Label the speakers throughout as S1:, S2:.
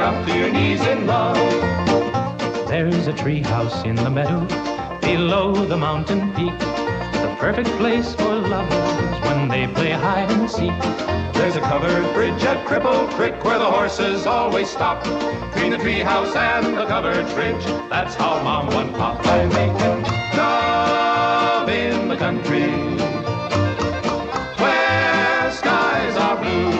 S1: up to your knees in love.
S2: There's a tree house in the meadow below the mountain peak, the perfect place for lovers when they play hide and seek.
S1: There's a covered bridge at Cripple Creek where the horses always stop. Between the tree house and the covered bridge, that's how Mom won Pop by making love in the country where skies are blue.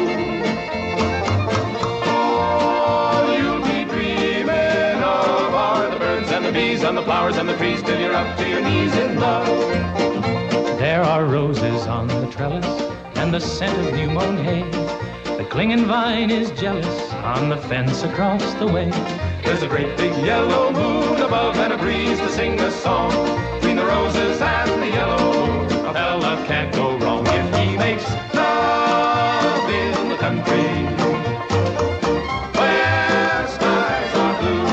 S1: All you'll be dreaming of are the birds and the bees and the flowers and the trees till you're up to your knees in love.
S2: There are roses on the trellis and the scent of new mown hay. The clinging vine is jealous on the fence across the way.
S1: There's a great big yellow moon above and a breeze to sing a song. Between the roses and the yellow moon, a fella can't go wrong if he makes love in the country where skies are blue.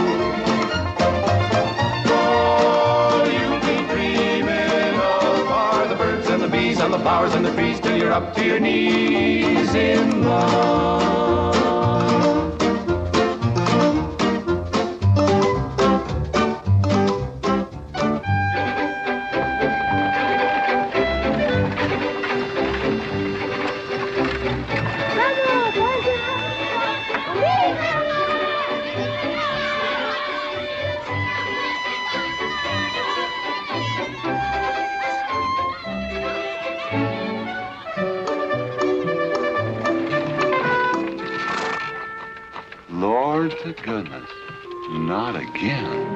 S1: All you'll be dreaming of are the birds and the bees and the flowers and the trees till you're up to your knees in love.
S3: Lord to goodness, not again.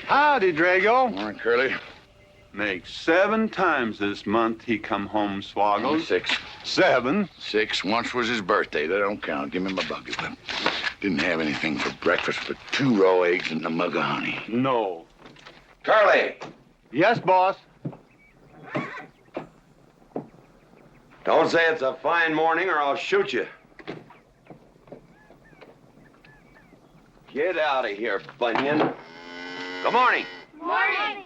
S3: Howdy, Drago.
S4: Morning, Curly.
S3: Makes 7 times this month he come home swoggled.
S4: Only 6.
S3: 7?
S4: 6. Once was his birthday. That don't count. Give me my buggy whip. Didn't have anything for breakfast but 2 raw eggs and a mug of honey.
S3: No.
S5: Curly,
S3: Yes, boss.
S5: don't say it's a fine morning or I'll shoot you. Get out of here, Bunyan. Good morning.
S6: Morning.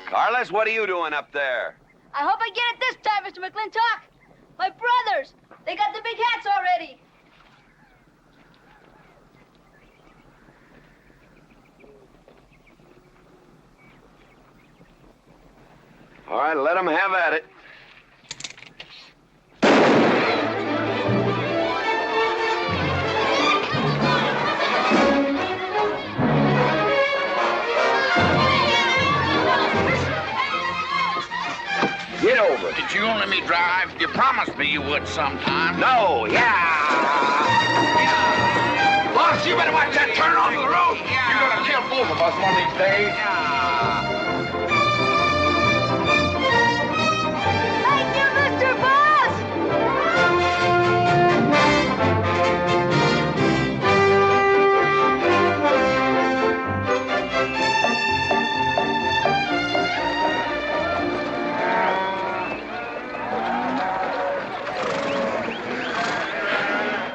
S5: Carlos, what are you doing up there?
S6: I hope I get it this time, Mr. McLintock. My brothers, they got the big hats already.
S5: All right, let them have at it. Get over it.
S4: Did you let me drive? You promised me you would sometime.
S5: No, yeah.
S4: Boss, you better watch that turn onto the road. You're gonna kill both of us one of these days.
S6: Thank you, Mr. Boss.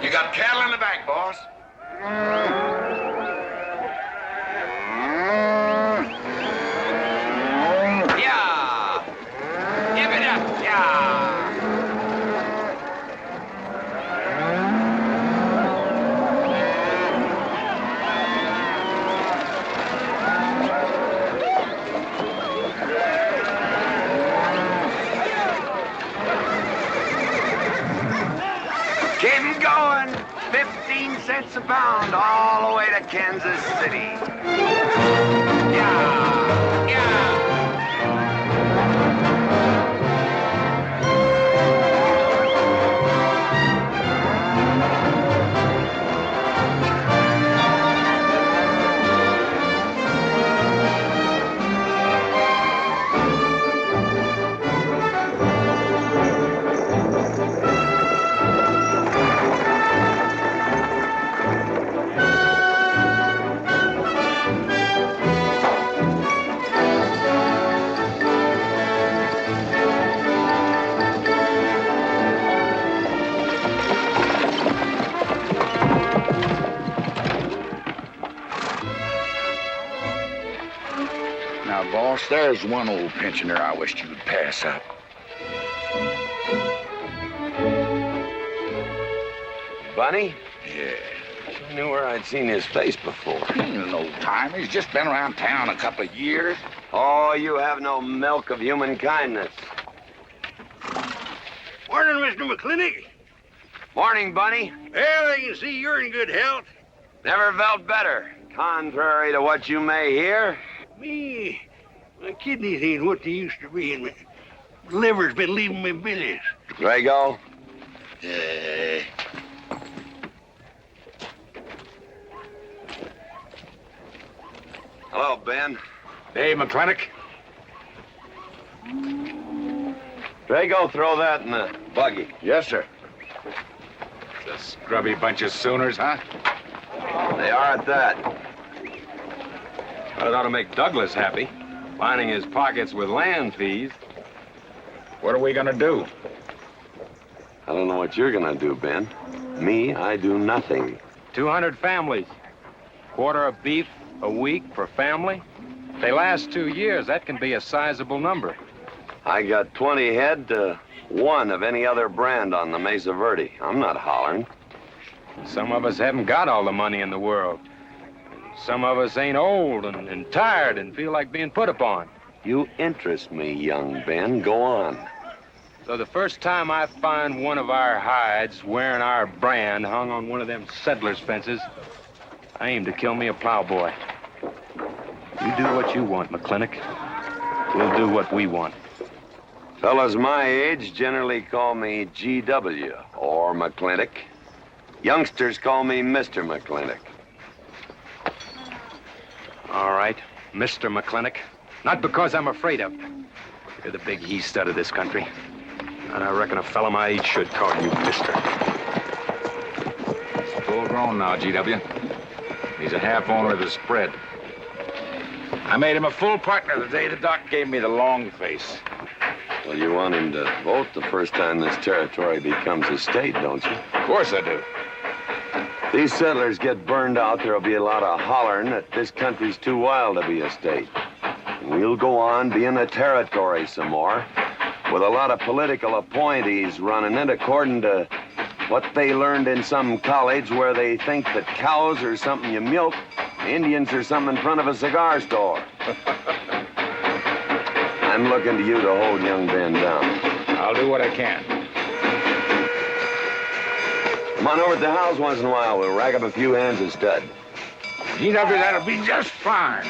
S4: You got cattle in the back, boss.
S5: Yeah. Give it up, yeah. Keep 'em going. 15 cents a pound all the way to Kansas City. Yeah, yeah.
S4: there's one old pensioner I wished you'd pass up.
S5: Bunny?
S4: Yeah.
S5: I knew where I'd seen his face before.
S4: He ain't an old timer. He's just been around town a couple of years.
S5: Oh, you have no milk of human kindness.
S7: Morning, Mr. McLintock.
S5: Morning, Bunny.
S7: Well, I can see you're in good health.
S5: Never felt better. Contrary to what you may hear.
S7: Me, my kidneys ain't what they used to be, and my liver's been leaving me bilious.
S5: Drago?
S4: Yeah.
S5: Hello, Ben.
S8: Hey, McLintock.
S5: Drago, throw that in the buggy.
S4: Yes, sir.
S8: The scrubby bunch of Sooners, huh?
S5: They are at that.
S8: Well, it ought to make Douglas happy, lining his pockets with land fees. What are we gonna do?
S5: I don't know what you're gonna do, Ben. Me, I do nothing.
S8: 200 families. Quarter of beef a week per family. If they last 2 years, that can be a sizable number.
S5: I got 20 head to 1 of any other brand on the Mesa Verde. I'm not hollering.
S8: Some of us haven't got all the money in the world. Some of us ain't old and tired and feel like being put upon.
S5: You interest me, young Ben. Go on.
S8: So the first time I find one of our hides wearing our brand hung on one of them settlers' fences, I aim to kill me a plowboy. You do what you want, McLintock. We'll do what we want.
S5: Fellas my age generally call me GW or McLintock. Youngsters call me Mr. McLintock.
S8: All right, Mr. McLintock. Not because I'm afraid of you. You're the big he-stud of this country. And I reckon a fella my age should call you Mister.
S9: He's full grown now, GW. He's a half owner of the spread. I made him a full partner the day the doc gave me the long face.
S5: Well, you want him to vote the first time this territory becomes a state, don't you?
S9: Of course I do.
S5: If these settlers get burned out, there'll be a lot of hollering that this country's too wild to be a state. And we'll go on being a territory some more, with a lot of political appointees running it according to what they learned in some college where they think that cows are something you milk, Indians are something in front of a cigar store. I'm looking to you to hold young Ben down.
S9: I'll do what I can.
S5: Come on over to the house once in a while. We'll rack up a few hands of stud.
S9: GW, that'll be just fine.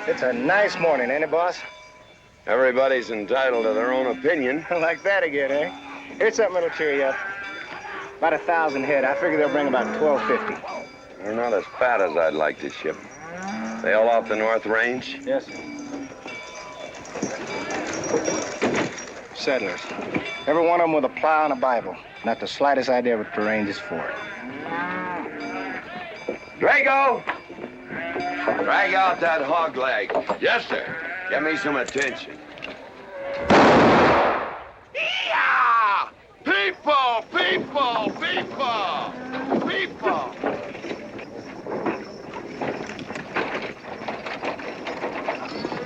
S10: It's a nice morning, ain't it, boss?
S5: Everybody's entitled to their own opinion.
S10: Like that again, eh? Here's something that'll cheer you up. About 1,000 head. I figure they'll bring about 1,250.
S5: They're not as fat as I'd like to ship. They all off the North Range?
S10: Yes, sir. Settlers. Every one of them with a plow and a Bible. Not the slightest idea what the range is for.
S5: Drago! Drag out that hog leg.
S4: Yes, sir.
S5: Give me some attention.
S4: Yeah! People! People! People! People!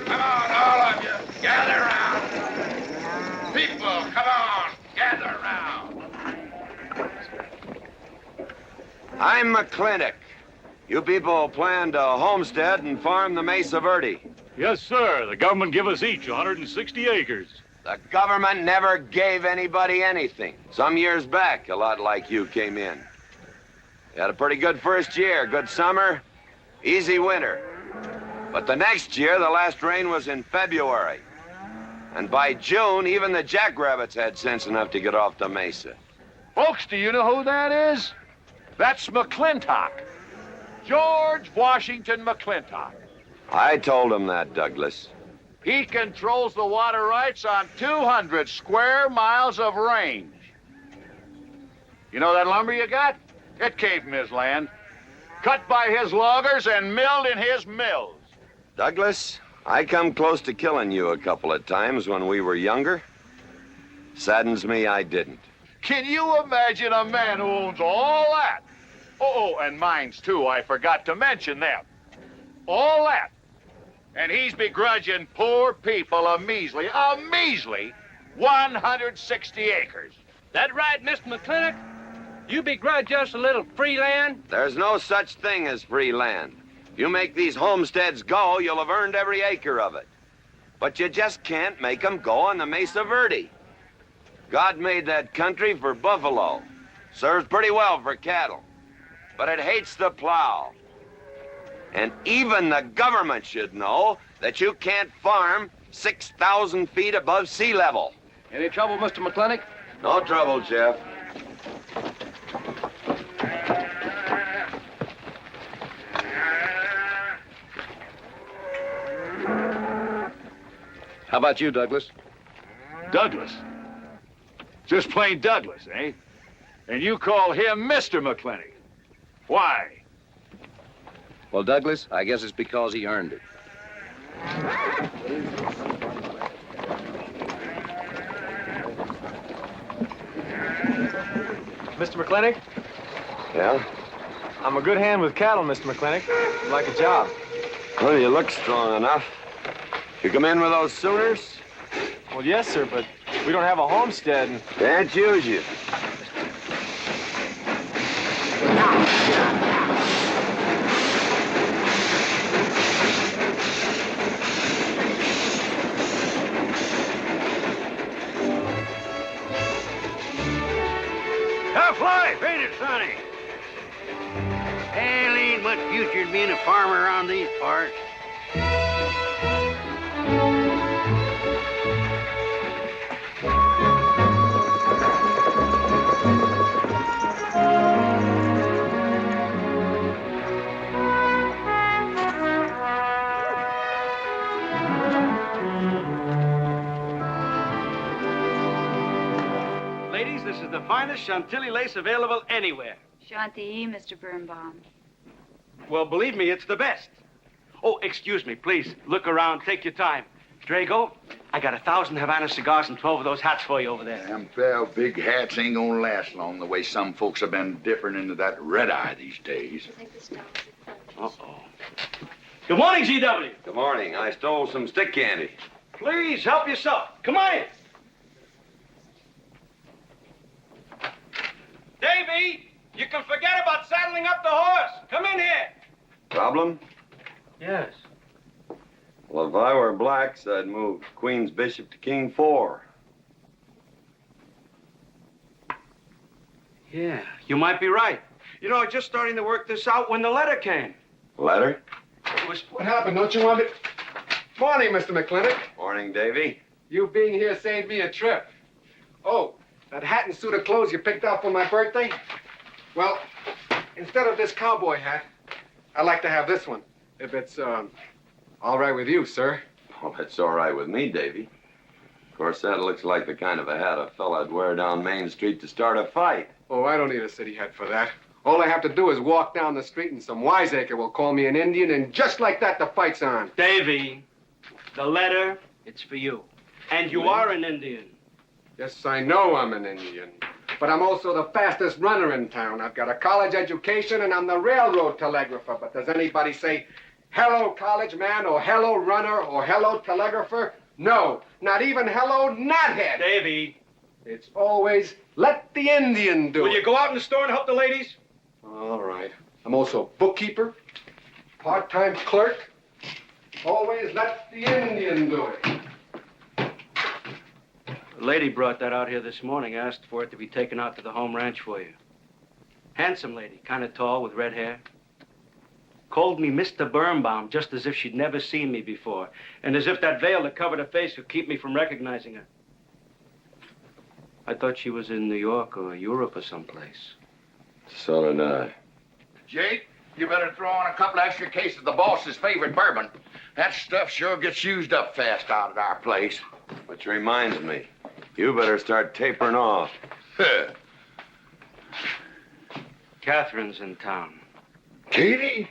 S4: Come on, all of you. Gather around. People, come on. Gather around.
S5: I'm McLintock. You people plan to homestead and farm the Mesa Verde.
S11: Yes, sir. The government give us each 160 acres.
S5: The government never gave anybody anything. Some years back, a lot like you came in. You had a pretty good first year, good summer, easy winter. But the next year, the last rain was in February. And by June, even the jackrabbits had sense enough to get off the mesa.
S9: Folks, do you know who that is? That's McLintock. George Washington McLintock.
S5: I told him that, Douglas.
S9: He controls the water rights on 200 square miles of range. You know that lumber you got? It came from his land. Cut by his loggers and milled in his mills.
S5: Douglas, I come close to killing you a couple of times when we were younger. Saddens me I didn't.
S9: Can you imagine a man who owns all that? Oh, and mines too, I forgot to mention them. All that. And he's begrudging poor people a measly 160 acres.
S8: That right, Mr. McLintock? You begrudge us a little free land?
S5: There's no such thing as free land. If you make these homesteads go, you'll have earned every acre of it. But you just can't make them go on the Mesa Verde. God made that country for buffalo. Serves pretty well for cattle. But it hates the plow. And even the government should know that you can't farm 6,000 feet above sea level.
S8: Any trouble, Mr. McLintock?
S5: No trouble, Jeff.
S8: How about you, Douglas?
S9: Douglas? Just plain Douglas, eh? And you call him Mr. McLintock. Why?
S8: Well, Douglas, I guess it's because he earned it.
S10: Mr. McLintock,
S5: Yeah?
S10: I'm a good hand with cattle, Mr. McLintock. I'd like a job.
S5: Well, you look strong enough. You come in with those Sooners?
S10: Well, yes, sir, but we don't have a homestead and...
S5: Can't use you.
S7: Tough life, ain't it, Sonny? Hell, ain't much future in being a farmer around these parts.
S12: Ladies, this is the finest Chantilly lace available anywhere.
S13: Chantilly, Mr. Birnbaum.
S12: Well, believe me, it's the best. Oh, excuse me, please. Look around. Take your time. Drago, I got 1,000 Havana cigars and 12 of those hats for you over there.
S4: Them 12 big hats ain't gonna last long the way some folks have been dipping into that red eye these days.
S12: Uh-oh. Good morning, GW.
S5: Good morning. I stole some stick candy.
S12: Please, help yourself. Come on in. Davy, you can forget about saddling up the horse. Come in here.
S5: Problem?
S12: Yes.
S5: Well, if I were blacks, I'd move Queen's Bishop to King 4.
S12: Yeah, you might be right. You know, I was just starting to work this out when the letter came.
S5: Letter?
S12: It was...
S14: What happened? Don't you want me... Morning, Mr. McLintock.
S5: Morning, Davy.
S14: You being here saved me a trip. Oh, that hat and suit of clothes you picked out for my birthday? Well, instead of this cowboy hat, I'd like to have this one. If it's, all right with you, sir.
S5: Well, it's all right with me, Davy. Of course, that looks like the kind of a hat a fella'd wear down Main Street to start a fight.
S14: Oh, I don't need a city hat for that. All I have to do is walk down the street and some wiseacre will call me an Indian, and just like that, the fight's on.
S12: Davy, the letter, it's for you. And you are an Indian.
S14: Yes, I know I'm an Indian. But I'm also the fastest runner in town. I've got a college education, and I'm the railroad telegrapher. But does anybody say, hello, college man, or hello, runner, or hello, telegrapher? No, not even hello, knothead.
S12: Davy.
S14: It's always, let the Indian do it.
S12: Will you go out in the store and help the ladies?
S14: All right. I'm also bookkeeper, part-time clerk. Always let the Indian do it.
S12: The lady brought that out here this morning, asked for it to be taken out to the home ranch for you. Handsome lady, kind of tall with red hair. Called me Mr. Birnbaum, just as if she'd never seen me before, and as if that veil that covered her face would keep me from recognizing her. I thought she was in New York or Europe or someplace.
S5: So did I.
S4: Jake, you better throw on a couple extra cases of the boss's favorite bourbon. That stuff sure gets used up fast out at our place.
S5: Which reminds me, you better start tapering off.
S12: Catherine's in town.
S4: Katie?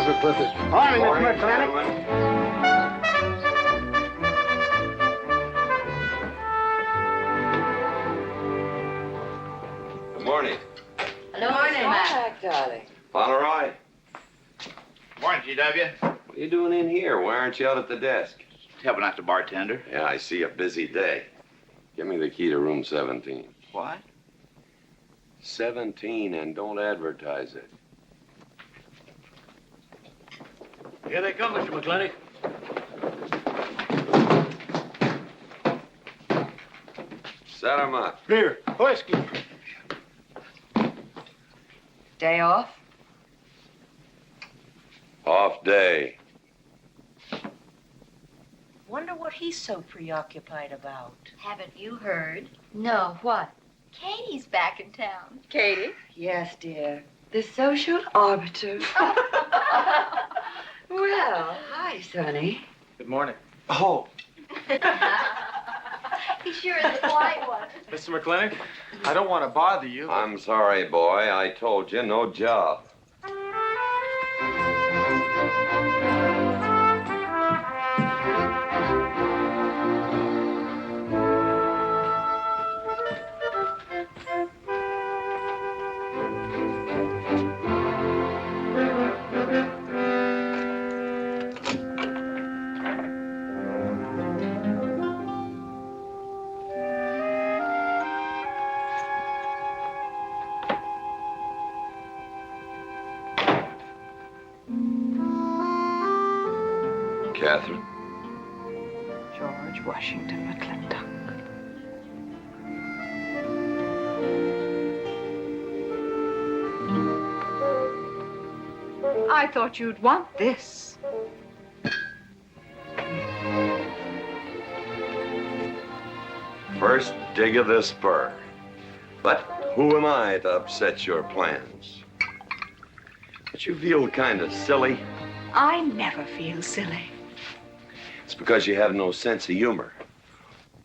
S14: Mr. Clifford.
S10: Morning, Mr. McLintock.
S5: Good morning.
S6: Hello, morning, Mac.
S5: Darling. Fauntleroy,
S9: Morning, GW.
S5: what are you doing in here? Why aren't you out at the desk?
S9: Helping out the bartender.
S5: Yeah, I see a busy day. Give me the key to room 17.
S9: What?
S5: 17, and don't advertise it.
S11: Here they come, Mr. McLintock.
S5: Set 'em up.
S7: Here, whiskey.
S15: Day off?
S5: Off day.
S15: Wonder what he's so preoccupied about.
S6: Haven't you heard? No, what? Katie's back in town.
S15: Katie? Yes, dear. The social arbiter. Well, hi, Sonny.
S2: Good morning.
S5: Oh,
S6: He sure is a polite one.
S2: Mr. McLintock, I don't want to bother you.
S5: I'm sorry, boy. I told you, no job. Catherine?
S15: George Washington McLintock. I thought you'd want this.
S5: First dig of the spur. But who am I to upset your plans? But you feel kind of silly.
S15: I never feel silly.
S5: It's because you have no sense of humor.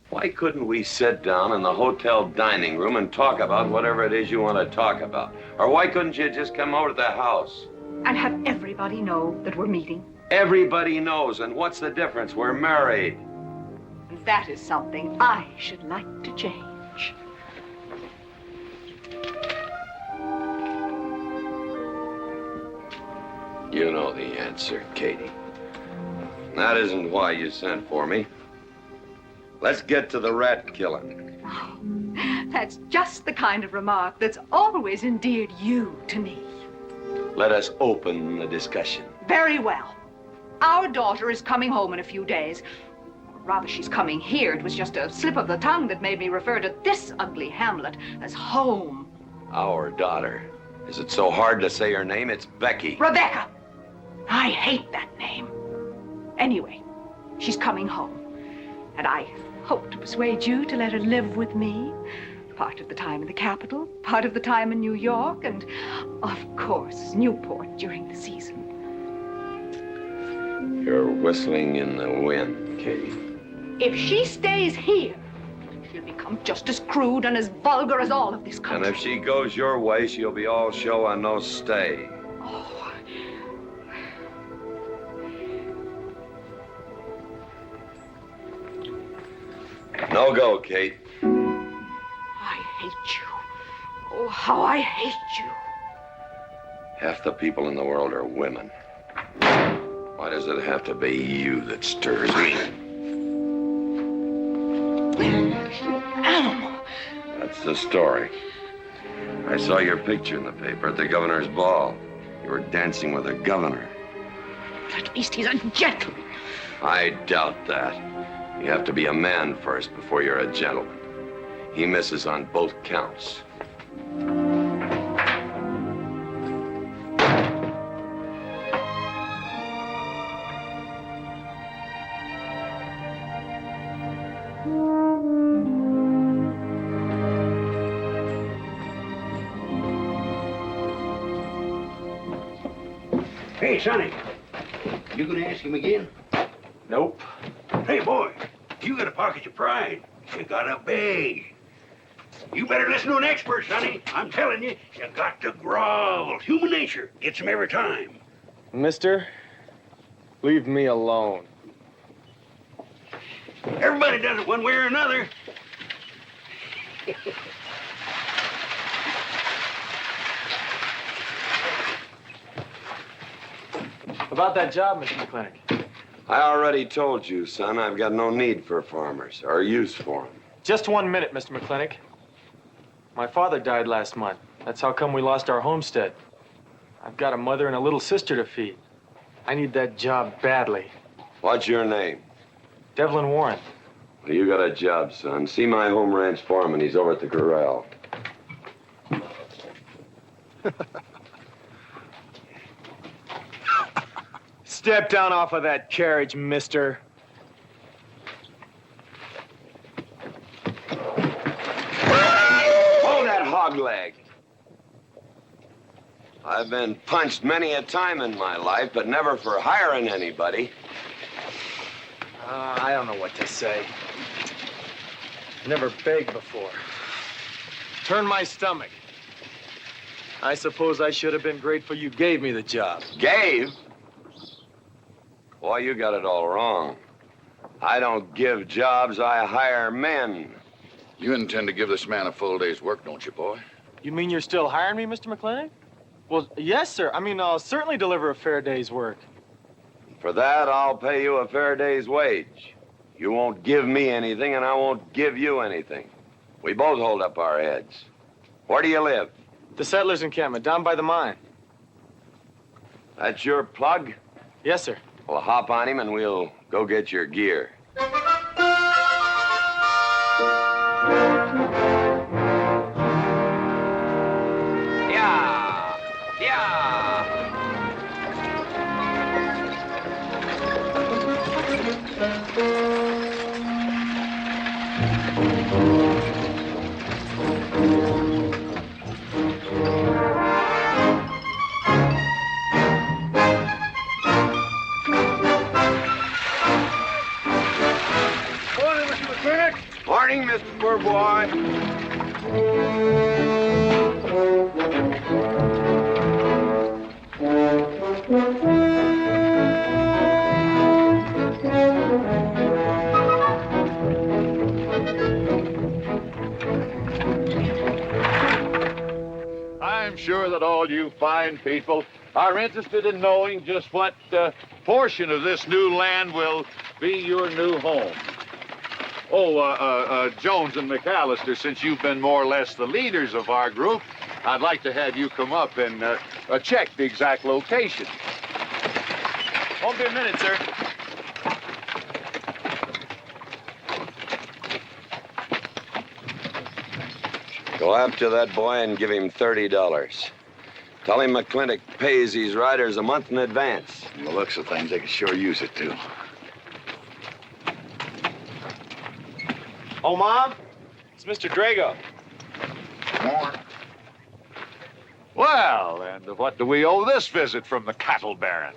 S5: Why couldn't we sit down in the hotel dining room and talk about whatever it is you want to talk about? Or why couldn't you just come over to the house?
S15: And have everybody know that we're meeting.
S5: Everybody knows, and what's the difference? We're married.
S15: And that is something I should like to change.
S5: You know the answer, Katie. That isn't why you sent for me. Let's get to the rat killing.
S15: Oh, that's just the kind of remark that's always endeared you to me.
S5: Let us open the discussion.
S15: Very well. Our daughter is coming home in a few days. Or rather, she's coming here. It was just a slip of the tongue that made me refer to this ugly hamlet as home.
S5: Our daughter. Is it so hard to say her name? It's Becky.
S15: Rebecca! I hate that name. Anyway, she's coming home. And I hope to persuade you to let her live with me. Part of the time in the capital, part of the time in New York, and, of course, Newport during the season.
S5: You're whistling in the wind, Katie.
S15: If she stays here, she'll become just as crude and as vulgar as all of this country.
S5: And if she goes your way, she'll be all show and no stay.
S15: Oh.
S5: No go, Kate.
S15: I hate you. Oh, how I hate you.
S5: Half the people in the world are women. Why does it have to be you that stirs me?
S15: Animal.
S5: That's the story. I saw your picture in the paper at the governor's ball. You were dancing with the governor.
S15: At least he's a gentleman.
S5: I doubt that. You have to be a man first before you're a gentleman. He misses on both counts.
S7: Hey, Sonny, you gonna ask him again?
S2: Nope.
S7: Hey, boy, you got a pocket of pride. You got a bag. You better listen to an expert, Sonny. I'm telling you, you got to grovel. Human nature gets him every time.
S16: Mister, leave me alone.
S7: Everybody does it one way or another.
S16: About that job, Mr. McLintock.
S5: I already told you, son, I've got no need for farmers or use for them.
S16: Just 1 minute, Mr. McLintock. My father died last month. That's how come we lost our homestead. I've got a mother and a little sister to feed. I need that job badly.
S5: What's your name?
S16: Devlin Warren.
S5: Well, you got a job, son. See my home ranch foreman. He's over at the corral.
S16: Step down off of that carriage, mister.
S5: Hold that hog leg. I've been punched many a time in my life, but never for hiring anybody.
S16: I don't know what to say. Never begged before. Turn my stomach. I suppose I should have been grateful you gave me the job.
S5: Gave? Boy, you got it all wrong. I don't give jobs, I hire men.
S4: You intend to give this man a full day's work, don't you, boy?
S16: You mean you're still hiring me, Mr. McLintock? Well, yes, sir. I mean, I'll certainly deliver a fair day's work.
S5: For that, I'll pay you a fair day's wage. You won't give me anything, and I won't give you anything. We both hold up our heads. Where do you live?
S16: The settlers' encampment, down by the mine.
S5: That's your plug?
S16: Yes, sir.
S5: Well, hop on him, and we'll go get your gear. Yeah! Yeah!
S7: Morning, Mr. McLintock.
S5: Morning, Mr. Poorboy.
S9: I'm sure that all you fine people are interested in knowing just what portion of this new land will be your new home. Oh, Jones and McAllister, since you've been more or less the leaders of our group, I'd like to have you come up and check the exact location.
S16: Won't be a minute, sir.
S5: Go after that boy and give him $30. Tell him McLintock pays these riders a month in advance.
S4: From the looks of things, they could sure use it, too.
S16: Oh, Mom? It's Mr. Drago.
S9: Well, and what do we owe this visit from the cattle baron?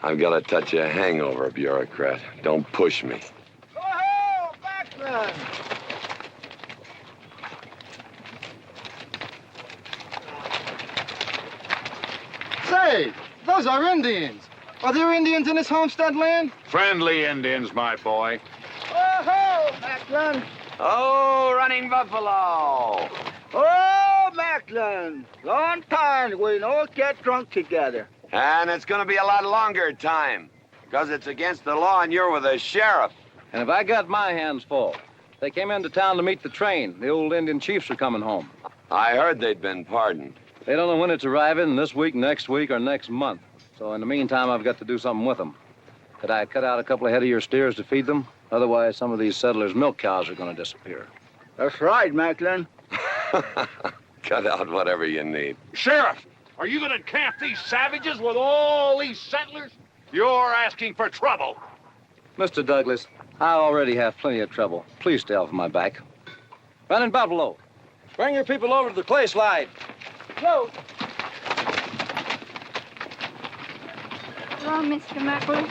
S5: I've got a touch of hangover, bureaucrat. Don't push me.
S10: Oh, McLaglen! Say, those are Indians. Are there Indians in this homestead land?
S9: Friendly Indians, my boy.
S10: Oh, McLaglen!
S5: Oh, running buffalo!
S10: Oh, McLaglen! Long time we don't get drunk together.
S5: And it's gonna be a lot longer time, because it's against the law and you're with the sheriff.
S17: And if I got my hands full, they came into town to meet the train. The old Indian chiefs are coming home.
S5: I heard they'd been pardoned.
S17: They don't know when it's arriving, this week, next week, or next month. So in the meantime, I've got to do something with them. Could I cut out a couple of head of your steers to feed them? Otherwise, some of these settlers' milk cows are going to disappear.
S10: That's right, McLaglen.
S5: Cut out whatever you need.
S9: Sheriff, are you going to camp these savages with all these settlers? You're asking for trouble.
S17: Mr. Douglas, I already have plenty of trouble. Please stay off my back. Running Buffalo, bring your people over to the clay slide.
S10: Go.
S13: Hello, Mr. McLaglen.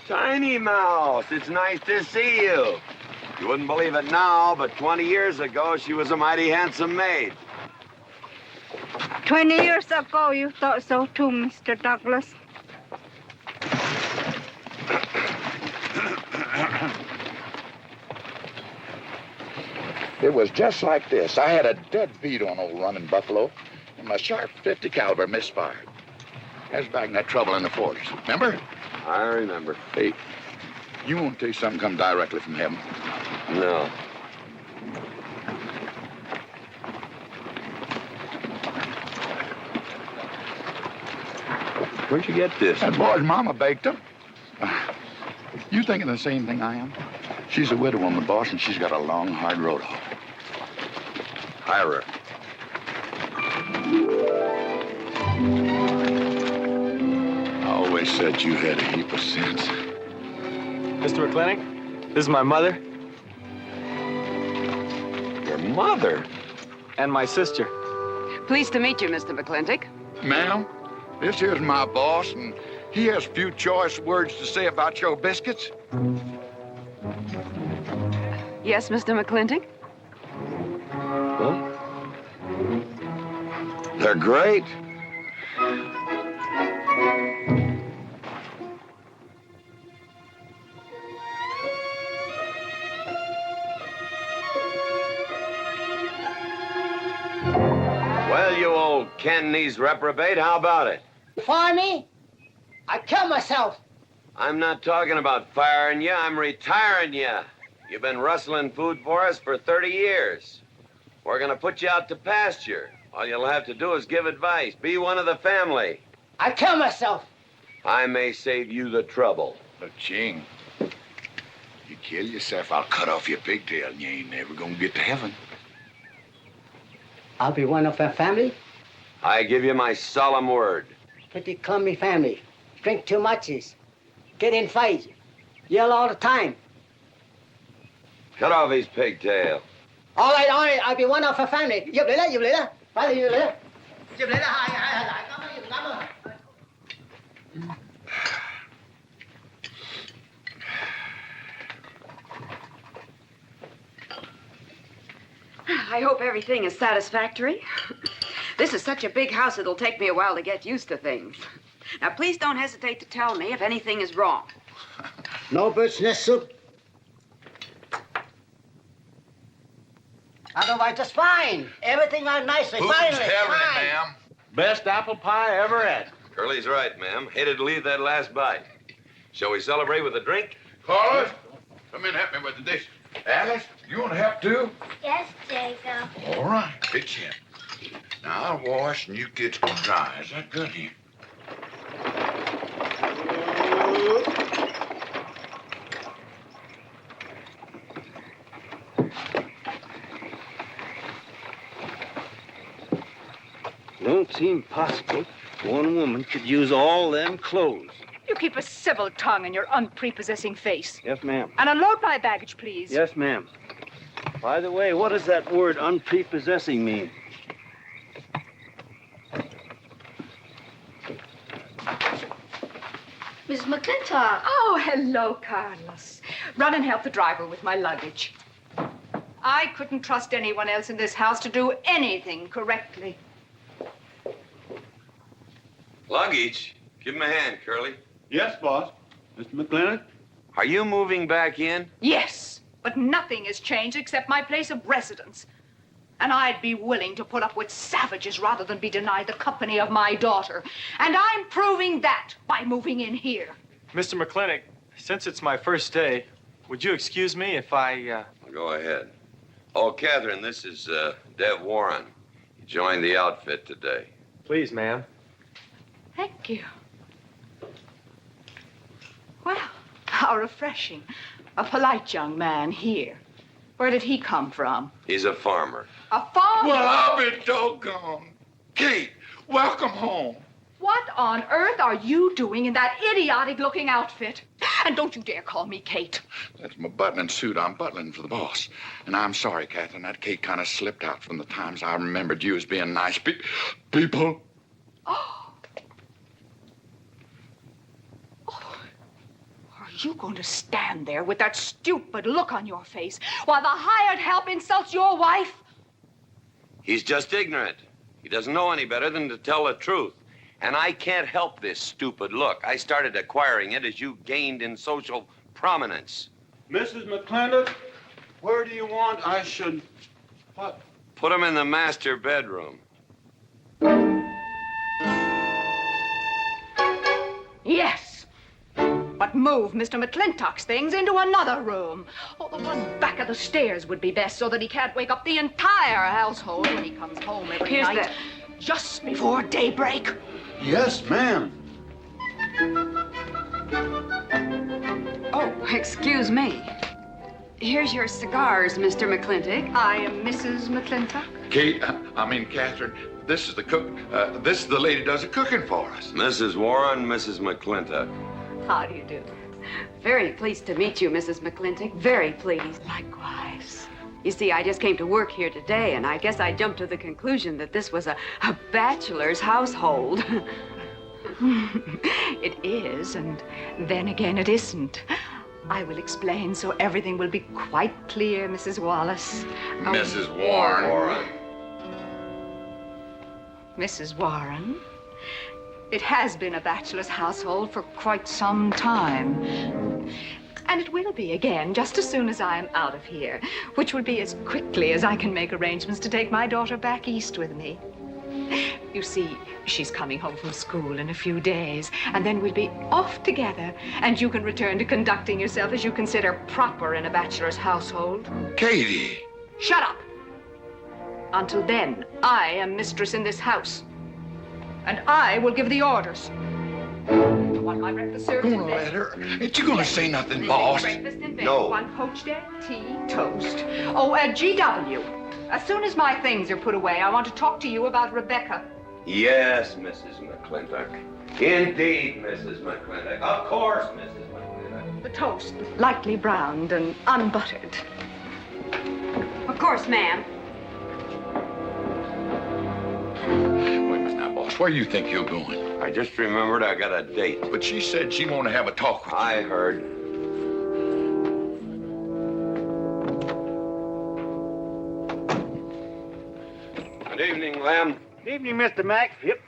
S5: Tiny Mouse, it's nice to see you. You wouldn't believe it now, but 20 years ago, she was a mighty handsome maid.
S13: 20 years ago, you thought so too, Mr. Douglas.
S4: It was just like this. I had a dead beat on old running buffalo, and my sharp 50 caliber misfired. That's back in that trouble in the 40s. Remember?
S5: I remember.
S4: Hey, you want to tell you something come directly from heaven?
S5: No. Where'd you get this?
S4: That boy's mama baked them. You thinking the same thing I am? She's a widow woman, boss, and she's got a long, hard road home.
S5: Hire her.
S4: I always said you had a heap of sense.
S16: Mr. McLintock, this is my mother.
S5: Your mother?
S16: And my sister.
S18: Pleased to meet you, Mr. McLintock.
S4: Ma'am, this here's my boss, and he has few choice words to say about your biscuits.
S18: Yes, Mr. McLintock?
S5: Well, they're great. Well, you old Cantonese reprobate, how about it?
S19: Fire me? I'd kill myself.
S5: I'm not talking about firing you, I'm retiring you. You've been rustling food for us for 30 years. We're gonna put you out to pasture. All you'll have to do is give advice. Be one of the family.
S19: I'd kill myself.
S5: I may save you the trouble.
S4: But, Ching, you kill yourself, I'll cut off your pigtail, and you ain't never gonna get to heaven.
S19: I'll be one of our family.
S5: I give you my solemn word.
S19: Pretty clumsy family. Drink too much, get in fights, yell all the time.
S5: Cut off his pigtail.
S19: All right, I'll be one of our family. Giúp lấy đó. Phải là giúp lấy đó. Giúp lấy đó, hai. Cảm ơn.
S18: I hope everything is satisfactory. This is such a big house, it'll take me a while to get used to things. Now, please don't hesitate to tell me if anything is wrong.
S19: No bird's nest soup. Otherwise, just fine. Everything on nicely, finally.
S4: ma'am?
S9: Best apple pie I ever had.
S5: Curly's right, ma'am. Hated to leave that last bite. Shall we celebrate with a drink?
S4: Carlos, come in and help me with the dishes. Alice, you want to help too?
S6: Yes, Jacob.
S4: All right, pitch in. Now, I'll wash and you kids can dry. Is that good here?
S20: Don't seem possible one woman could use all them clothes.
S15: You keep a civil tongue and your unprepossessing face.
S20: Yes, ma'am.
S15: And unload my baggage, please.
S20: Yes, ma'am. By the way, what does that word unprepossessing mean?
S6: Miss McLintock.
S15: Oh, hello, Carlos. Run and help the driver with my luggage. I couldn't trust anyone else in this house to do anything correctly.
S5: Luggage? Give him a hand, Curly.
S7: Yes, boss. Mr. McLintock?
S5: Are you moving back in?
S15: Yes, but nothing has changed except my place of residence. And I'd be willing to put up with savages rather than be denied the company of my daughter. And I'm proving that by moving in here.
S16: Mr. McLintock, since it's my first day, would you excuse me if I,
S5: Go ahead. Oh, Catherine, this is Dev Warren. He joined the outfit today.
S16: Please, ma'am.
S15: Thank you. Well, how refreshing. A polite young man here. Where did he come from?
S5: He's a farmer.
S15: A farmer?
S4: Well, I'll be doggone. Kate, welcome home.
S15: What on earth are you doing in that idiotic-looking outfit? And don't you dare call me Kate.
S4: That's my butling suit. I'm butling for the boss. And I'm sorry, Catherine. That Kate kind of slipped out from the times I remembered you as being nice people.
S15: Oh. Are you going to stand there with that stupid look on your face while the hired help insults your wife?
S5: He's just ignorant. He doesn't know any better than to tell the truth. And I can't help this stupid look. I started acquiring it as you gained in social prominence.
S7: Mrs. McLintock, where do you want I should
S5: What? Put him in the master bedroom.
S15: Yes. But move Mr. McLintock's things into another room. Oh, the one back of the stairs would be best so that he can't wake up the entire household when he comes home every night. Just before daybreak.
S3: Yes, ma'am.
S18: Oh, excuse me. Here's your cigars, Mr. McLintock.
S15: I am Mrs. McLintock.
S4: Kate, Catherine, this is the cook. This is the lady does the cooking for us.
S5: Mrs. Warren, Mrs. McLintock.
S15: How do you do?
S18: Very pleased to meet you, Mrs. McLintock. Very pleased.
S15: Likewise.
S18: You see, I just came to work here today, and I guess I jumped to the conclusion that this was a bachelor's household.
S15: It is, and then again it isn't. I will explain so everything will be quite clear, Mrs. Wallace.
S4: Mrs. Warren.
S15: Mrs. Warren, it has been a bachelor's household for quite some time. And it will be again just as soon as I am out of here, which will be as quickly as I can make arrangements to take my daughter back east with me. You see, she's coming home from school in a few days, and then we'll be off together, and you can return to conducting yourself as you consider proper in a bachelor's household.
S4: Katie!
S15: Shut up! Until then, I am mistress in this house, and I will give the orders. I want my breakfast served in bed.
S4: Let her. Ain't you gonna say nothing, boss?
S15: Breakfast in bed.
S4: No.
S15: 1 poached egg, tea, toast. Oh, GW. As soon as my things are put away, I want to talk to you about Rebecca.
S5: Yes, Mrs. McLintock. Indeed, Mrs. McLintock. Of course, Mrs. McLintock.
S15: The toast, lightly browned and unbuttered.
S18: Of course, ma'am.
S4: Wait a minute now, boss. Where do you think you're going?
S5: I just remembered I got a date.
S4: But she said she wanted to have a talk with you.
S5: I heard. Good evening, Lem.
S21: Good evening, Mr. Mac. Yep.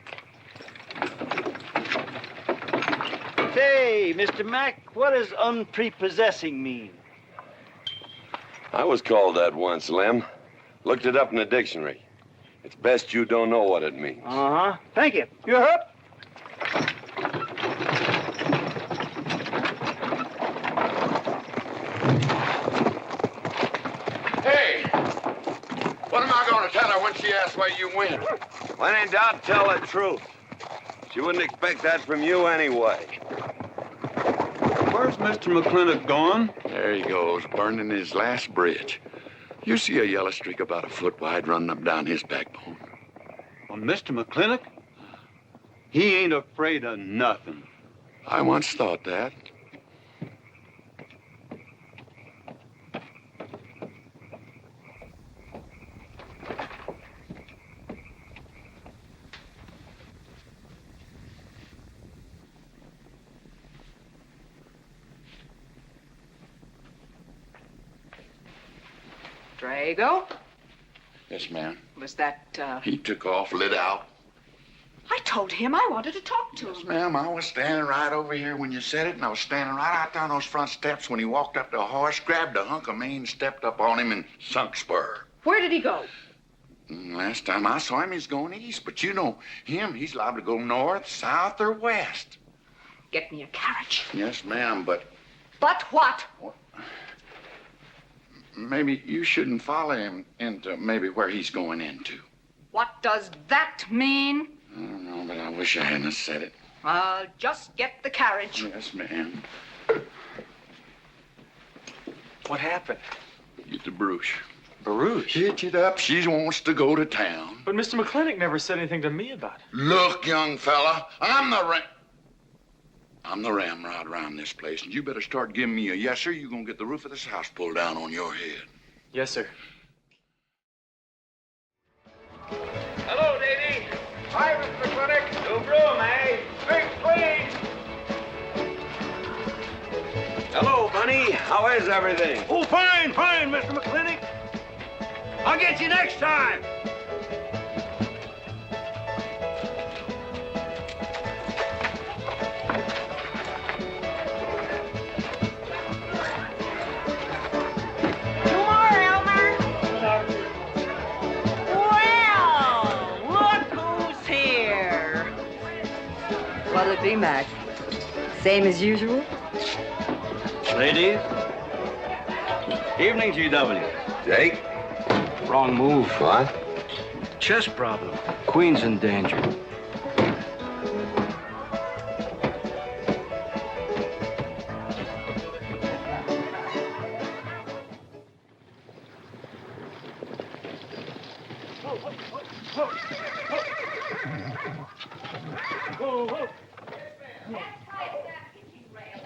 S21: Say, Mr. Mac, what does unprepossessing mean?
S5: I was called that once, Lem. Looked it up in the dictionary. It's best you don't know what it means.
S21: Uh-huh. Thank you. You up?
S4: Hey! What am I gonna tell her when she asks where you went?
S5: When in doubt, tell the truth. She wouldn't expect that from you anyway.
S3: Where's Mr. McLintock going?
S4: There he goes, burning his last bridge. You see a yellow streak about a foot wide running up down his backbone.
S3: Well, Mr. McLintock? He ain't afraid of nothing.
S4: I once thought that.
S15: Drago?
S4: Yes, ma'am.
S15: Was that,
S4: He took off, lit out.
S15: I told him I wanted to talk to him.
S4: Ma'am, I was standing right over here when you said it, and I was standing right out there on those front steps when he walked up to a horse, grabbed a hunk of mane, stepped up on him, and sunk spur.
S15: Where did he go?
S4: Last time I saw him, he's going east. But you know him, he's liable to go north, south, or west.
S15: Get me a carriage.
S4: Yes, ma'am, but
S15: But what?
S4: maybe you shouldn't follow him into maybe where he's going into.
S15: What does that mean?
S4: I don't know, but I wish I hadn't said it.
S15: I'll just get the carriage.
S4: Yes, ma'am.
S16: What happened?
S4: Get the brooch.
S16: Baruch?
S4: Hitch it up. She wants to go to town.
S16: But Mr. McLintock never said anything to me about it.
S4: Look, young fella, I'm the ramrod around this place, and you better start giving me a yes, sir. You're gonna get the roof of this house pulled down on your head.
S16: Yes, sir.
S9: Hello, Davy. Hi, Mr. McLintock. New broom, eh? Big clean.
S5: Hello, Bunny. How is everything?
S9: Oh, fine, fine, Mr. McLintock. I'll get you next time.
S18: What'll it be, Mac? Same as usual?
S20: Ladies. Evening, GW.
S5: Jake?
S12: Wrong move.
S5: What?
S12: Chess problem. Queen's in danger.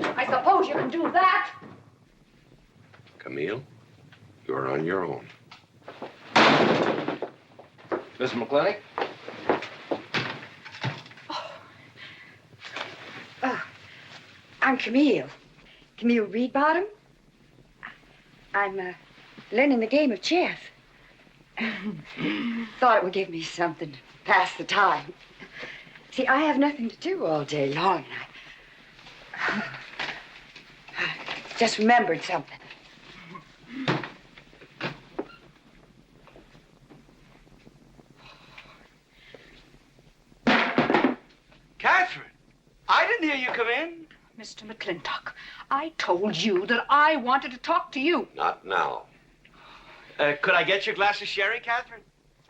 S15: I suppose you can do that.
S5: Camille, you're on your own.
S17: Miss McLintock?
S18: I'm Camille. Camille Reedbottom. I'm learning the game of chess. Thought it would give me something to pass the time. See, I have nothing to do all day long, and I just remembered something.
S12: Catherine, I didn't hear you come in.
S15: Mr. McLintock, I told you that I wanted to talk to you.
S5: Not now.
S12: Could I get your glass of sherry, Catherine?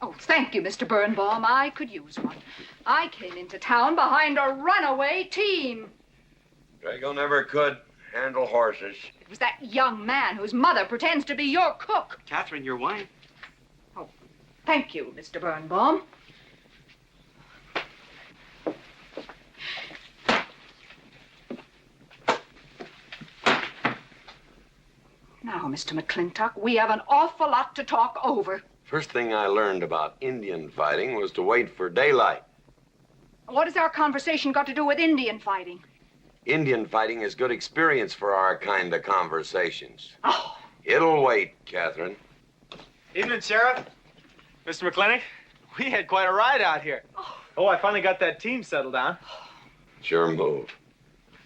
S15: Oh, thank you, Mr. Birnbaum. I could use one. I came into town behind a runaway team.
S5: Drago never could handle horses.
S15: It was that young man whose mother pretends to be your cook.
S12: Catherine, your wine.
S15: Oh, thank you, Mr. Birnbaum. Now, Mr. McLintock, we have an awful lot to talk over.
S5: First thing I learned about Indian fighting was to wait for daylight.
S15: What has our conversation got to do with Indian fighting?
S5: Indian fighting is good experience for our kind of conversations.
S15: Oh.
S5: It'll wait, Catherine.
S16: Evening, Sheriff. Mr. McLintock, we had quite a ride out here. Oh, I finally got that team settled down.
S5: It's your move.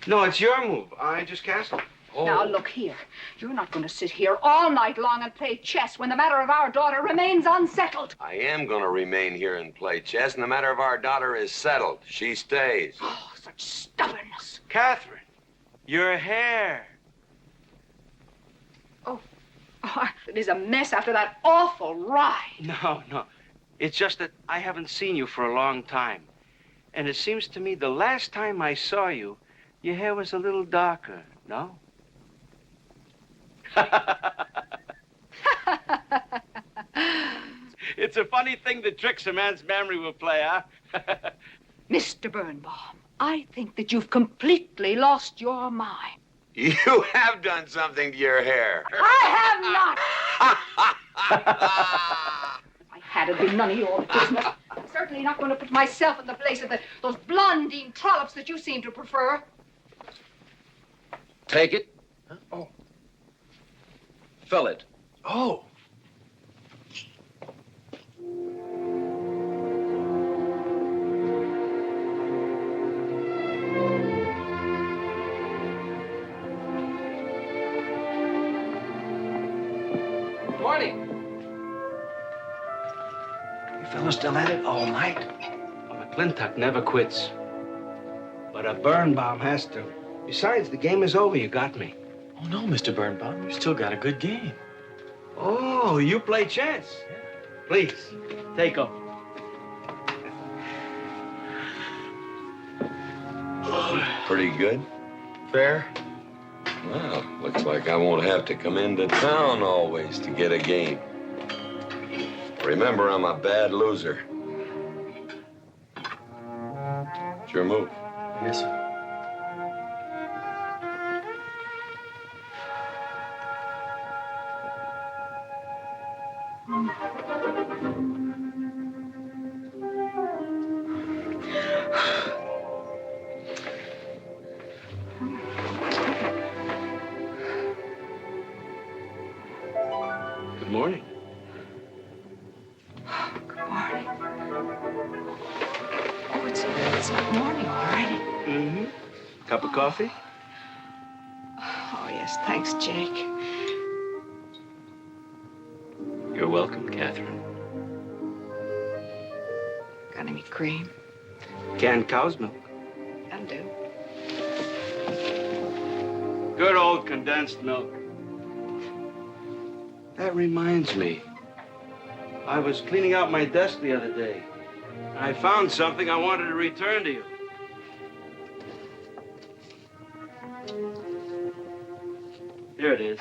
S12: No, it's your move. I just castled.
S5: Oh.
S15: Now, look here. You're not going to sit here all night long and play chess when the matter of our daughter remains unsettled.
S5: I am going to remain here and play chess, and the matter of our daughter is settled. She stays.
S15: Oh, such stubbornness.
S12: Catherine, your hair.
S15: Oh, it is a mess after that awful ride.
S12: No. It's just that I haven't seen you for a long time. And it seems to me the last time I saw you, your hair was a little darker, no? It's a funny thing that tricks a man's memory will play, huh?
S15: Mr. Birnbaum, I think that you've completely lost your mind.
S5: You have done something to your hair.
S15: I have not. If I had, it'd be none of your business. I'm certainly not going to put myself in the place of those blondine trollops that you seem to prefer.
S17: Take it. Huh? Oh. Fill it.
S16: Oh.
S12: Morning.
S21: You fellas still at it all night?
S12: McLintock never quits. But a Birnbaum has to. Besides, the game is over. You got me.
S16: Oh, no, Mr. Birnbaum. You still got a good game.
S12: Oh, you play chess? Please, take them.
S5: Pretty good.
S16: Fair.
S5: Well, looks like I won't have to come into town always to get a game. Remember, I'm a bad loser. It's your move.
S16: Yes, sir.
S12: Good morning.
S15: Good morning. Oh, it's morning already.
S12: Mm-hmm. Cup of coffee?
S15: Oh, yes, thanks, Jake.
S12: You're welcome, Catherine.
S15: Got any cream?
S12: Canned cow's milk.
S15: That'll do.
S12: Good old condensed milk. That reminds me. I was cleaning out my desk the other day. I found something I wanted to return to you. Here it is.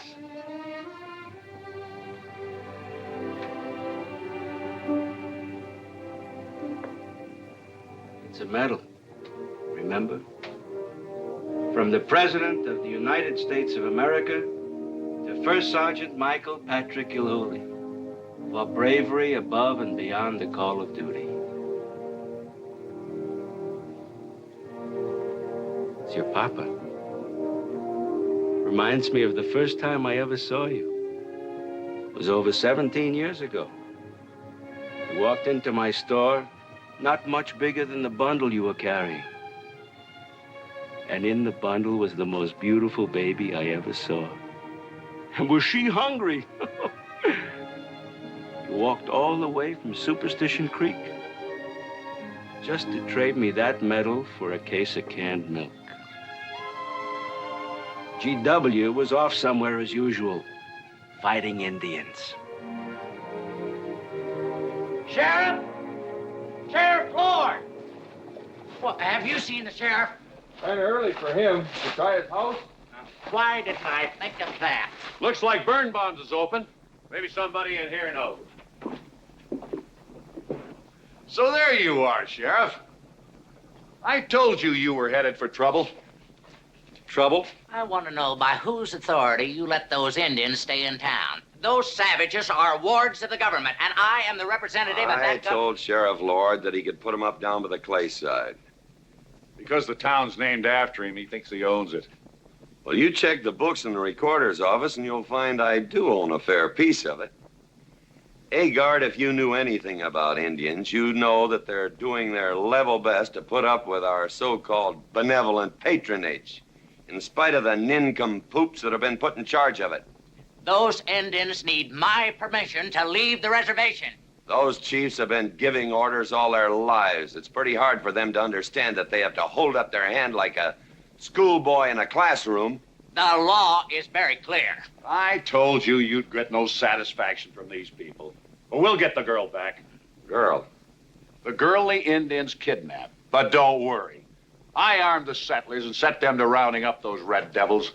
S12: It's a medal, remember? From the President of the United States of America to First Sergeant Michael Patrick Gilhooly for bravery above and beyond the call of duty. It's your papa. Reminds me of the first time I ever saw you. It was over 17 years ago. You walked into my store, not much bigger than the bundle you were carrying. And in the bundle was the most beautiful baby I ever saw. And was she hungry? You walked all the way from Superstition Creek just to trade me that medal for a case of canned milk. GW was off somewhere as usual, fighting Indians.
S1: Sheriff! Sheriff Lord! Well, have you seen the sheriff?
S8: Kind of early for him. To try his house?
S1: Why didn't I think of that?
S9: Looks like Birnbaum's is open. Maybe somebody in here knows. So there you are, Sheriff. I told you were headed for trouble. Trouble?
S1: I want to know by whose authority you let those Indians stay in town. Those savages are wards of the government, and I am the representative of
S5: I
S1: that
S5: told Sheriff Lord that he could put him up down by the clay side.
S9: Because the town's named after him, he thinks he owns it.
S5: Well, you check the books in the recorder's office, and you'll find I do own a fair piece of it. Agard, if you knew anything about Indians, you'd know that they're doing their level best to put up with our so-called benevolent patronage, in spite of the nincompoops that have been put in charge of it.
S1: Those Indians need my permission to leave the reservation.
S5: Those chiefs have been giving orders all their lives. It's pretty hard for them to understand that they have to hold up their hand like a schoolboy in a classroom.
S1: The law is very clear.
S9: I told you you'd get no satisfaction from these people. But we'll get the girl back.
S5: Girl?
S9: The girl the Indians kidnapped. But don't worry. I armed the settlers and set them to rounding up those red devils.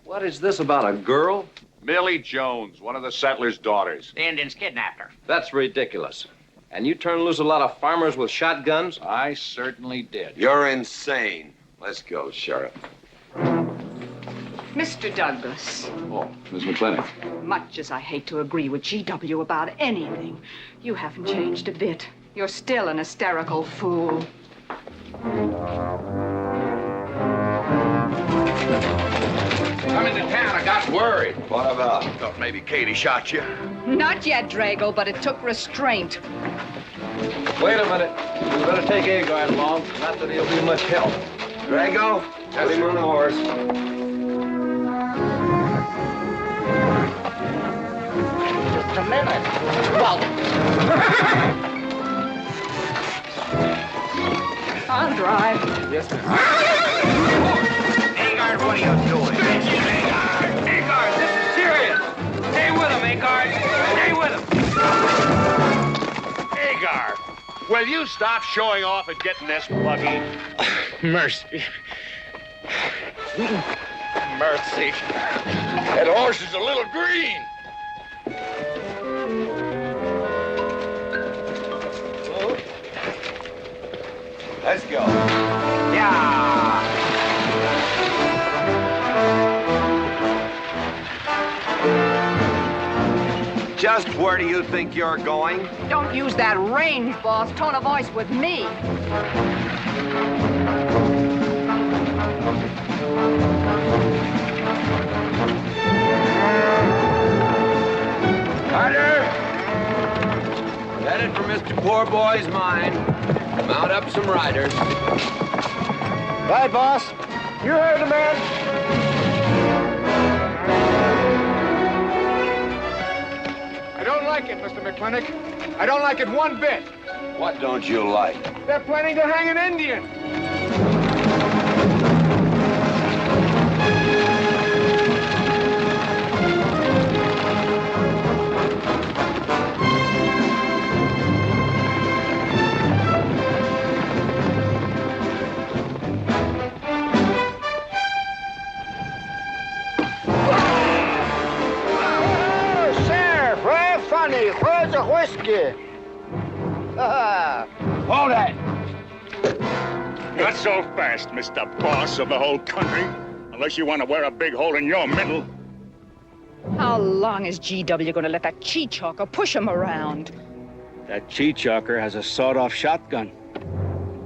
S17: What is this about a girl?
S9: Millie Jones, one of the settlers' daughters.
S1: The Indians kidnapped her.
S17: That's ridiculous. And you turn loose a lot of farmers with shotguns?
S9: I certainly did.
S5: You're insane. Let's go, Sheriff.
S15: Mr. Douglas,
S9: Oh, Miss McLintock.
S15: much as I hate to agree with GW about anything, you haven't changed a bit. You're still an hysterical fool.
S9: Come into town, I got worried.
S5: What about?
S9: Thought maybe Katie shot you.
S15: Not yet, Drago, but it took restraint.
S17: Wait a minute. We better take Agard along. Not that he'll be much help.
S5: Drago, have him on the horse.
S1: Just a minute. Well,
S15: I'll drive.
S17: Yes, ma'am.
S1: Agard, what are you doing?
S8: Agard, this is serious. Stay with him, Agard. Stay with him.
S9: Agar, will you stop showing off and getting this buggy?
S8: Mercy.
S9: Mercy. That horse is a little green.
S5: Let's go.
S1: yeah.
S5: Just where do you think you're going?
S15: Don't use that range, boss. Tone of voice with me.
S17: Carter! Headed for Mr. Poorboy's mine. Mount up some riders.
S10: Right, boss. You heard the man.
S14: I don't like it, Mr. McLintock. I don't like it one bit.
S5: What don't you like?
S14: They're planning to hang an Indian.
S10: whiskey.
S9: Hold that! Not so fast, Mr. Boss of the whole country. Unless you want to wear a big hole in your middle.
S15: How long is GW going to let that cheechawker push him around?
S20: That cheechawker has a sawed-off shotgun.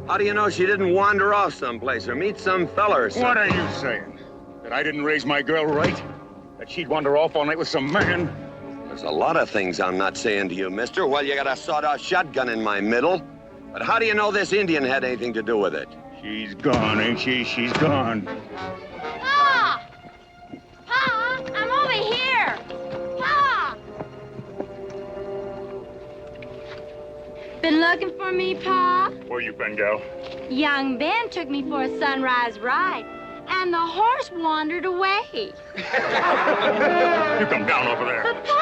S5: How do you know she didn't wander off someplace or meet some fella or something?
S9: What are you saying? That I didn't raise my girl right? That she'd wander off all night with some man?
S5: There's a lot of things I'm not saying to you, mister. Well, you got a sawed-off shotgun in my middle. But how do you know this Indian had anything to do with it?
S9: She's gone, ain't she? She's gone.
S6: Pa! Pa! I'm over here! Pa! Been looking for me, Pa?
S9: Where you been, gal?
S6: Young Ben took me for a sunrise ride, and the horse wandered away.
S9: You come down over there.
S6: But, Pa!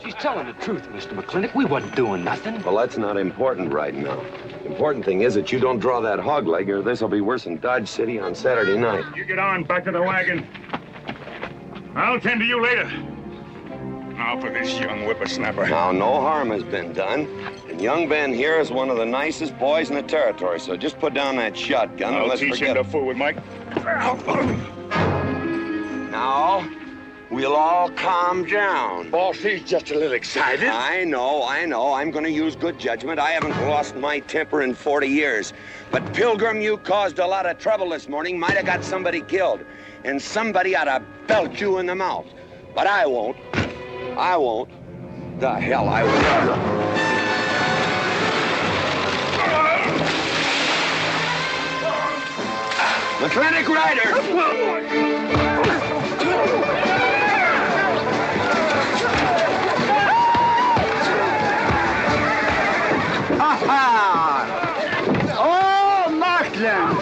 S12: She's telling the truth, Mr. McLintock. We wasn't doing nothing.
S5: Well, that's not important right now. The important thing is that you don't draw that hog leg, or this'll be worse than Dodge City on Saturday night.
S9: You get on, back to the wagon. I'll tend to you later. Now for this young whippersnapper.
S5: Now, no harm has been done. And young Ben here is one of the nicest boys in the territory, so just put down that shotgun and
S9: I'll
S5: let's
S9: teach
S5: forget
S9: him to fool with Mike.
S5: Now, we'll all calm down.
S9: Boss, he's just a little excited.
S5: I know. I'm going to use good judgment. I haven't lost my temper in 40 years. But, Pilgrim, you caused a lot of trouble this morning. Might have got somebody killed. And somebody ought to belt you in the mouth. But I won't. I won't. The hell I will. McLintock Rider!
S10: Oh, Markland!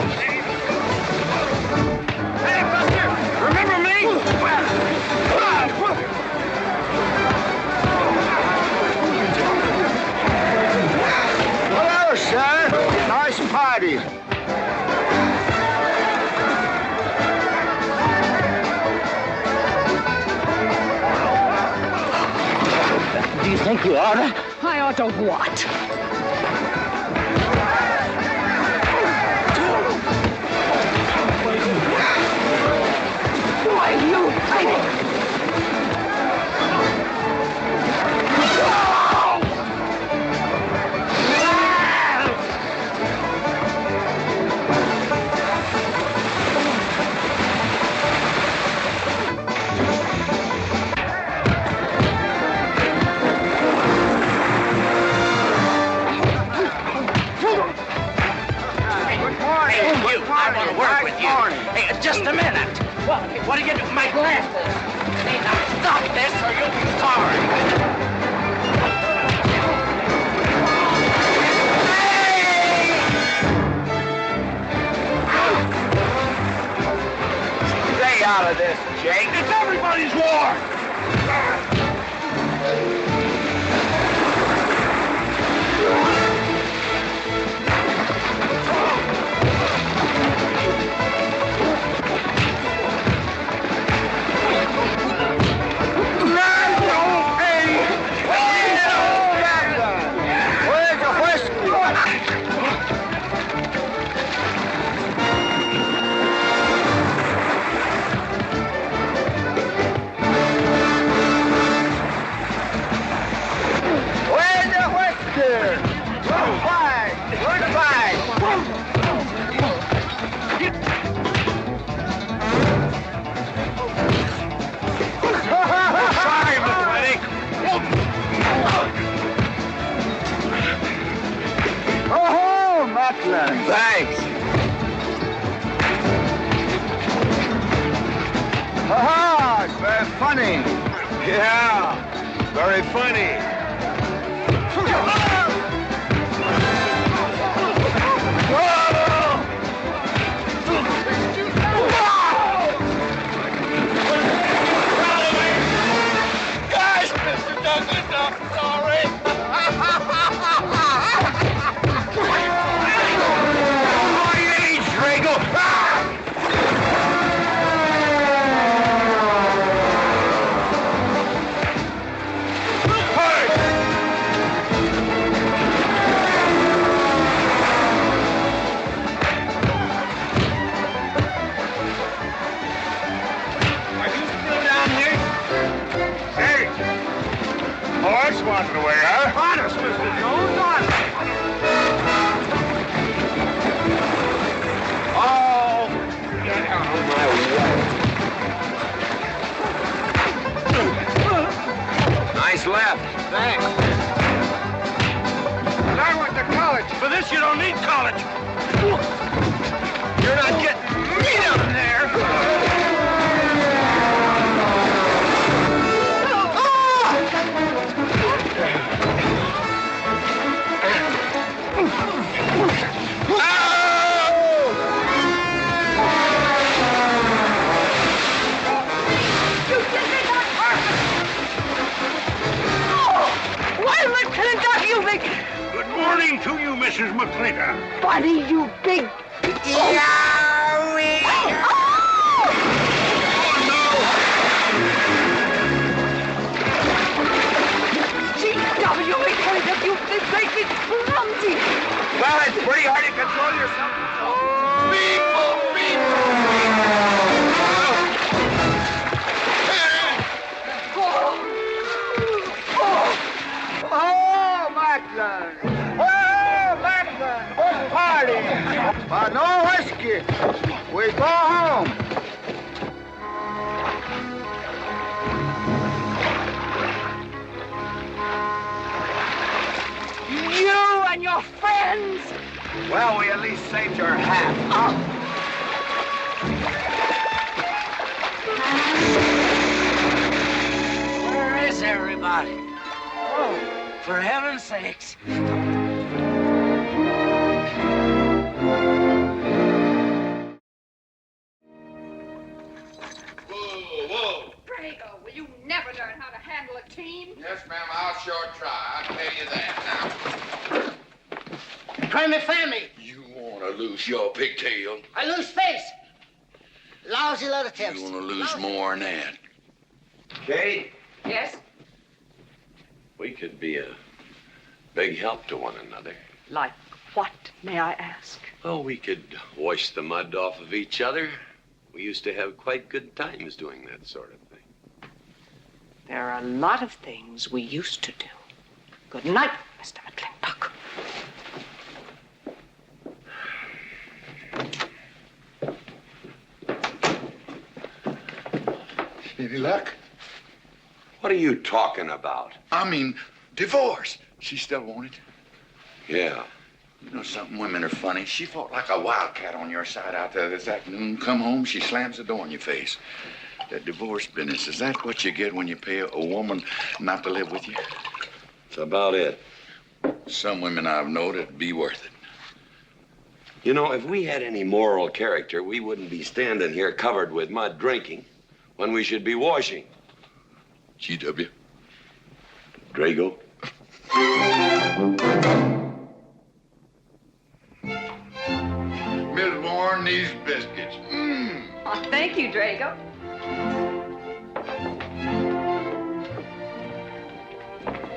S9: Hey, Buster! Remember me?
S10: Hello, sir. Nice party.
S19: Do you think you ought to?
S15: I ought to what? Why are you fighting?
S1: I want to work with you. Hey, just a minute. What are you doing? My glasses. Hey, now stop this or you'll be sorry.
S5: Stay out of this, Jake.
S9: It's everybody's war!
S5: Thanks.
S10: Ha-ha! It's very funny.
S5: Yeah, very funny.
S9: Guys, Mr. Douglas, I'm sorry.
S5: Hey!
S1: College. You're not getting me down there.
S7: Good morning to you, Mrs. McLintock.
S19: Buddy, you big...
S1: Yowie!
S19: G.W. McLintock, you make me clumsy.
S1: Well, it's pretty hard to control yourself.
S10: Oh, Macklin! Oh, Macklin! What's party? But no whiskey. We go home.
S19: You and your friends!
S1: Well, we at least saved your hat. Where is everybody? Oh, for heaven's sakes.
S18: Drago, will you never learn how to handle a team?
S4: Yes, ma'am, I'll sure try. I'll tell you that now.
S19: Try me, family.
S4: You want to lose your pigtail?
S19: I lose face. Lousy lot of tips.
S4: You want to lose more than that.
S5: Kate,
S18: Yes?
S5: we could be a big help to one another.
S15: Like what, may I ask?
S5: Well, we could wash the mud off of each other. We used to have quite good times doing that sort of thing.
S15: There are a lot of things we used to do. Good night, Mr. McLintock.
S4: Any luck?
S5: What are you talking about?
S4: I mean, divorce. She still want it?
S5: Yeah.
S4: You know something? Women are funny. She fought like a wildcat on your side out there this afternoon. Come home, she slams the door in your face. That divorce business, is that what you get when you pay a woman not to live with you?
S5: That's about it.
S4: Some women I've known it'd be worth it.
S5: You know, if we had any moral character, we wouldn't be standing here covered with mud drinking when we should be washing.
S4: GW.
S5: Drago.
S4: Miss Warren, these biscuits.
S18: Oh, thank you, Drago.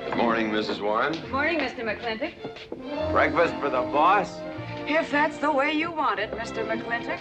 S5: Good morning, Mrs. Warren.
S18: Good morning, Mr. McLintock.
S5: Breakfast for the boss?
S18: If that's the way you want it, Mr. McLintock.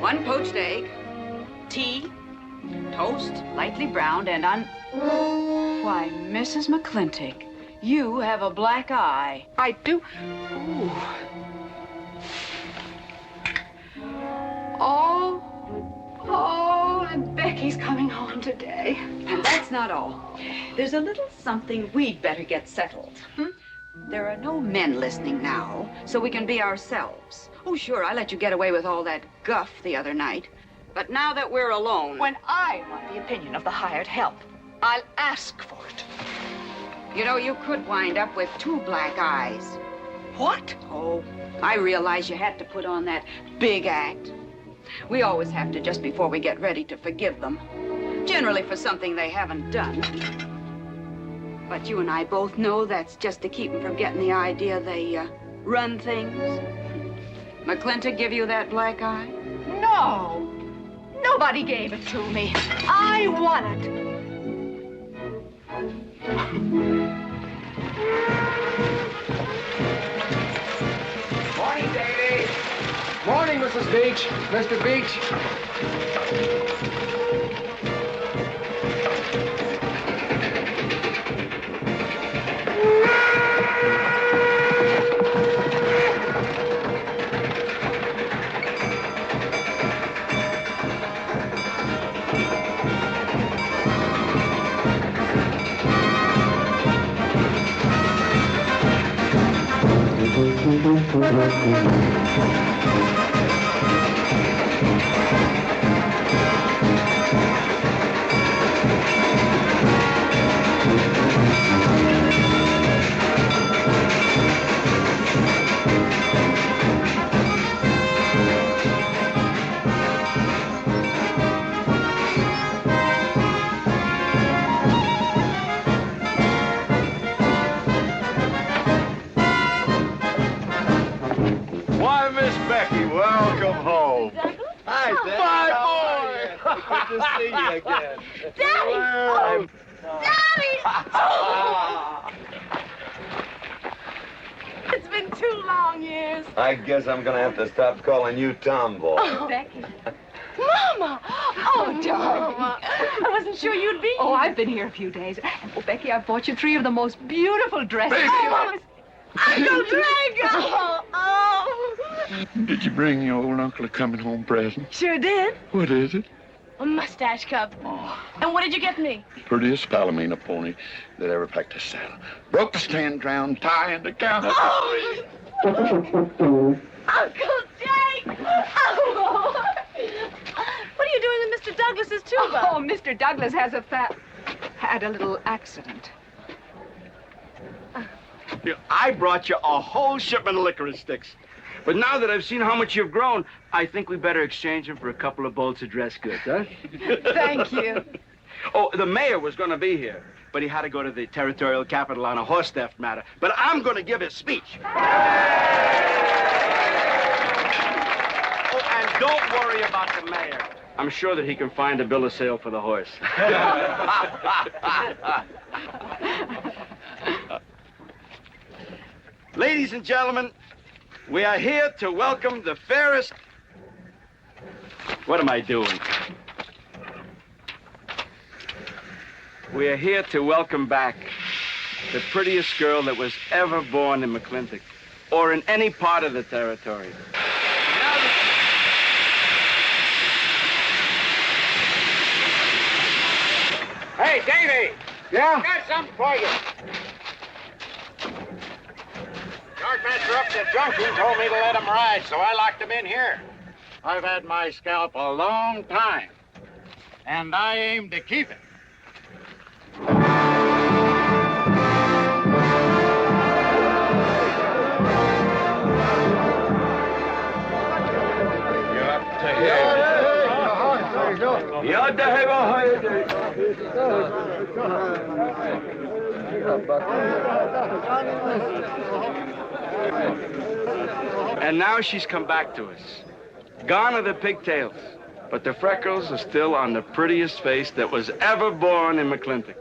S18: One poached egg, tea, toast, lightly browned, and Why, Mrs. McLintock, you have a black eye.
S15: I do. Ooh. Oh, and Becky's coming home today.
S18: And that's not all. There's a little something we'd better get settled. There are no men listening now, so we can be ourselves. Oh, sure, I let you get away with all that guff the other night. But now that we're alone...
S15: When I want the opinion of the hired help, I'll ask for it.
S18: You know, you could wind up with 2 black eyes.
S15: What?
S18: Oh, I realize you had to put on that big act. We always have to just before we get ready to forgive them. Generally for something they haven't done. But you and I both know that's just to keep them from getting the idea they run things. McLintock give you that black eye?
S15: No. Nobody gave it to me. I won it.
S14: Morning, Davy. Morning, Mrs. Beach. Mr. Beach.
S9: Why, Miss Becky, welcome home.
S10: Hi,
S9: My boy!
S10: Good to see you again.
S6: Daddy!
S9: Well,
S6: Daddy! It's been 2 long years.
S5: I guess I'm gonna have to stop calling you Tomboy.
S15: Oh, Becky.
S6: Mama!
S15: Oh, darling.
S6: Mama. I wasn't sure you'd be
S15: Oh,
S6: here.
S15: I've been here a few days. Oh, Becky, I bought you 3 of the most beautiful dresses.
S6: Uncle Drago! Oh!
S4: Did you bring your old uncle a coming home present?
S6: Sure did.
S4: What is it?
S6: A mustache cup. And what did you get me?
S4: Prettiest Palomino pony that ever packed a saddle. Broke the stand, drowned, tie, and the cow.
S6: Oh! Uncle Jake! Oh! What are you doing with Mr. Douglas's tuba?
S15: Oh, Mr. Douglas had a little accident.
S12: I brought you a whole shipment of licorice sticks. But now that I've seen how much you've grown, I think we better exchange them for a couple of bolts of dress goods, huh?
S15: Thank you.
S12: Oh, the mayor was going to be here, but he had to go to the territorial capital on a horse theft matter. But I'm going to give his speech. Oh, and don't worry about the mayor. I'm sure that he can find a bill of sale for the horse. Ladies and gentlemen, we are here to welcome the fairest... What am I doing? We are here to welcome back the prettiest girl that was ever born in McLintock, or in any part of the territory.
S9: Hey, Davy!
S14: Yeah?
S9: Got something for you. Yard master up at the junction told me to let him ride, so I locked him in here. I've had my scalp a long time, and I aim to keep it.
S12: And now she's come back to us. Gone are the pigtails, but the freckles are still on the prettiest face that was ever born in McLintock.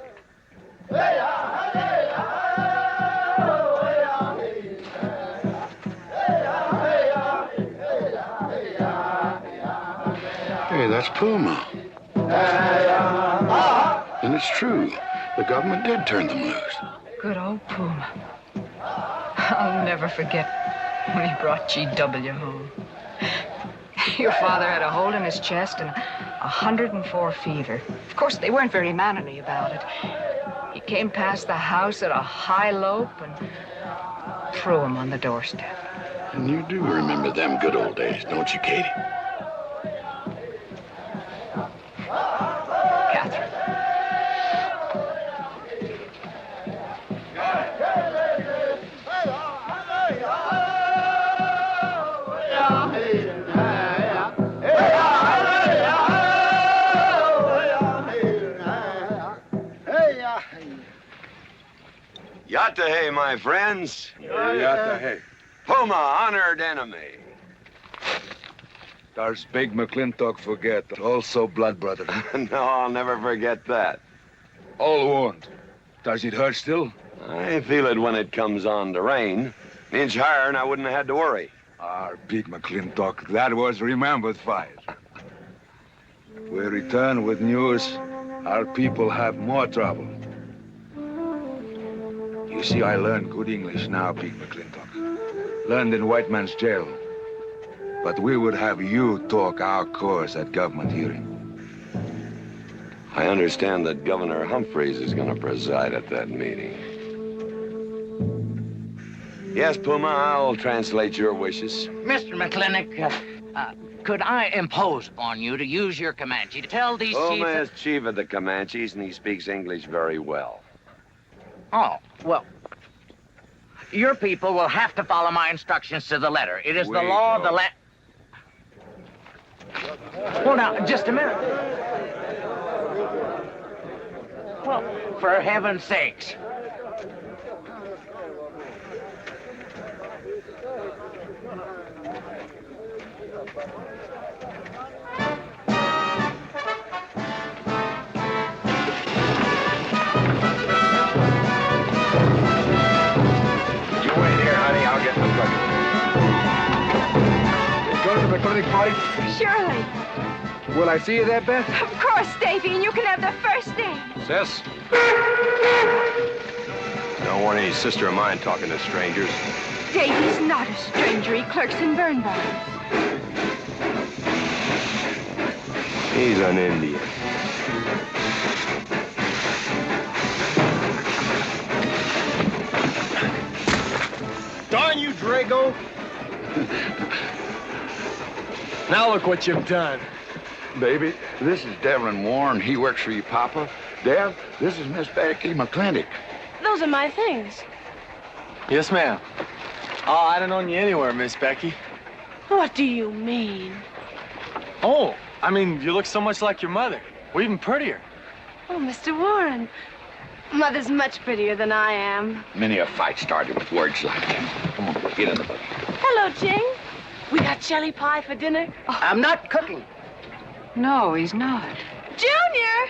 S4: Hey, that's Puma. And it's true. The government did turn them loose.
S15: Good old Puma. I'll never forget when he brought G.W. home. Your father had a hole in his chest and 104 fever. Of course, they weren't very mannerly about it. He came past the house at a high lope and threw him on the doorstep.
S4: And you do remember them good old days, don't you, Katie?
S15: Catherine.
S5: Yatta-hey, my friends.
S4: Yatta-hey.
S5: Puma, honored enemy.
S11: Does big McLintock forget? Also blood brother.
S5: No, I'll never forget that.
S11: All wound. Does it hurt still?
S5: I feel it when it comes on to rain. An inch higher and I wouldn't have had to worry.
S11: Our big McLintock, that was remembered fight. We return with news. Our people have more trouble. You see, I learned good English now, big McLintock. Learned in white man's jail. But we would have you talk our cause at government hearing.
S5: I understand that Governor Humphreys is going to preside at that meeting. Yes, Puma, I'll translate your wishes.
S1: Mr. McLintock, could I impose upon you to use your Comanche to tell these
S5: Puma
S1: chiefs...
S5: is chief of the Comanches, and he speaks English very well.
S1: Oh, well, your people will have to follow my instructions to the letter. It is the law of the land... Well, now, just a minute. Well, for heaven's sakes.
S5: You wait here, honey. I'll get the
S14: Go to the McLintock party?
S13: Surely.
S14: Will I see you there, Beth?
S13: Of course, Davy, and you can have the first name.
S8: Sis? Don't want any sister of mine talking to strangers.
S13: Davy's not a stranger. He clerks in Birnbaum.
S8: He's an Indian.
S16: Darn you, Drago! Now look what you've done.
S4: Baby, this is Devlin Warren. He works for you, Papa. Dev, this is Miss Becky McLintock.
S22: Those are my things.
S16: Yes, ma'am. Oh, I'd have known you anywhere, Miss Becky.
S22: What do you mean?
S16: Oh, I mean, you look so much like your mother. Well, even prettier.
S22: Oh, Mr. Warren. Mother's much prettier than I am.
S4: Many a fight started with words like that. Come on, get in the boat.
S22: Hello, Ching. We got jelly pie for dinner.
S1: I'm not cooking.
S18: No, he's not.
S22: Junior!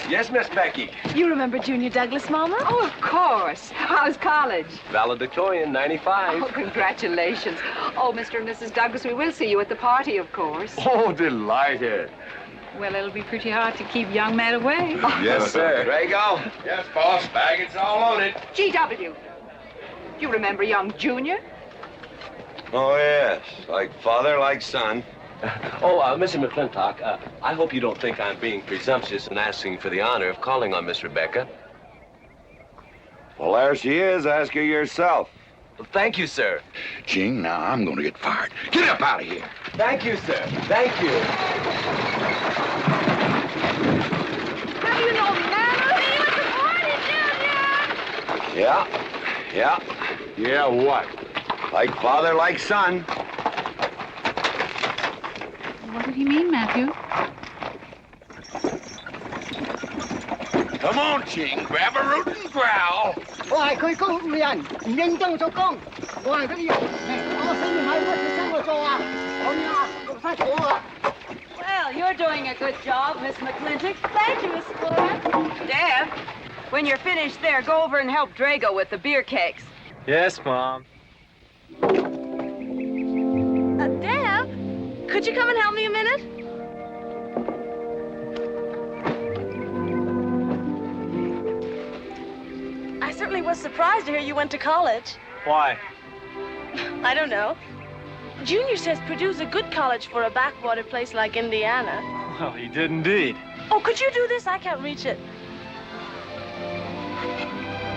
S16: Yes, Miss Becky.
S22: You remember Junior Douglas, Mama?
S18: Oh, of course. How's college?
S16: Valedictorian, 95.
S18: Oh, congratulations. Oh, Mr. and Mrs. Douglas, we will see you at the party, of course.
S16: Oh, delighted.
S18: Well, it'll be pretty hard to keep young men away.
S16: Yes, sir.
S5: Drago?
S4: Yes, boss. Baggage all on it.
S18: G.W. You remember young Junior?
S5: Oh, yes. Like father, like son.
S23: Mr. McLintock, I hope you don't think I'm being presumptuous in asking for the honor of calling on Miss Rebecca.
S5: Well, there she is. Ask her yourself.
S23: Well, thank you, sir.
S4: Ching, now I'm going to get fired. Get up out of here.
S23: Thank you, sir. Thank you.
S22: Have you no manners? See you at the party, Junior!
S5: Yeah.
S4: Yeah, what?
S5: Like father, like son.
S18: What did he mean, Matthew?
S4: Come on, Ching. Grab a root and growl.
S18: Well, you're doing a good job, Miss McLintock.
S22: Thank you, Miss Flora.
S18: Deb, when you're finished there, go over and help Drago with the beer cakes.
S16: Yes, Mom.
S22: Deb, could you come and help me a minute? I certainly was surprised to hear you went to college.
S16: Why?
S22: I don't know. Junior says Purdue's a good college for a backwater place like Indiana.
S16: Well, he did indeed.
S22: Oh, could you do this? I can't reach it.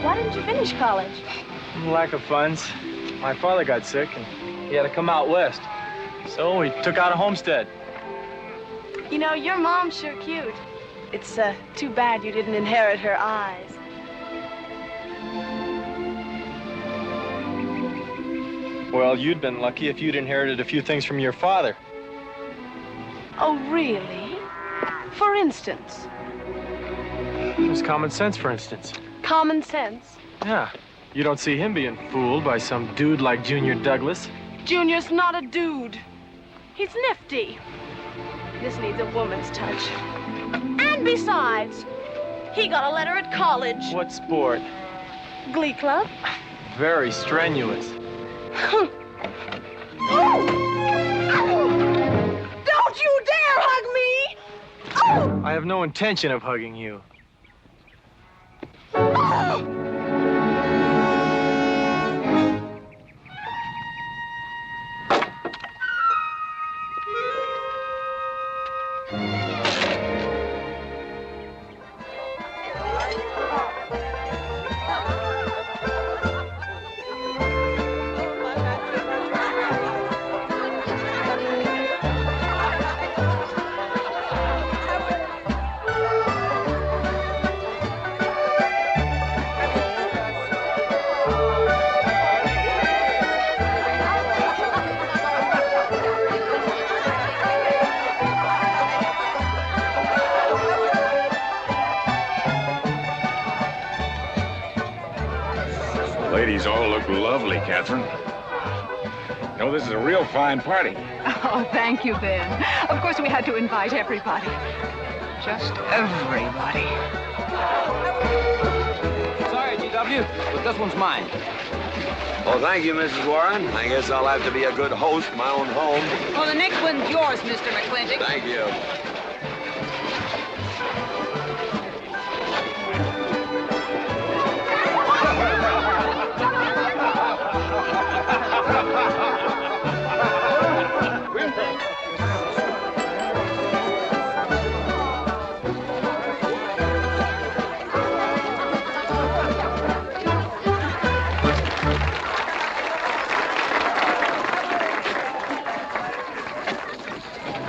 S22: Why didn't you finish college?
S16: Lack of funds. My father got sick, and he had to come out west. So we took out a homestead.
S22: You know, your mom's sure cute. It's too bad you didn't inherit her eyes.
S16: Well, you'd been lucky if you'd inherited a few things from your father.
S22: Oh, really? For instance?
S16: There's common sense, for instance.
S22: Common sense?
S16: Yeah. You don't see him being fooled by some dude like Junior Douglas.
S22: Junior's not a dude. He's nifty. This needs a woman's touch. And besides, he got a letter at college.
S16: What sport?
S22: Glee club.
S16: Very strenuous.
S22: Don't you dare hug me! Oh!
S16: I have no intention of hugging you.
S2: Ladies all look lovely, Catherine. You know, this is a real fine party.
S15: Oh, thank you, Ben. Of course, we had to invite everybody. Just everybody.
S17: Sorry, GW, but this one's mine.
S5: Well, thank you, Mrs. Warren. I guess I'll have to be a good host in my own home.
S18: Well, the next one's yours, Mr. McLintock.
S5: Thank you.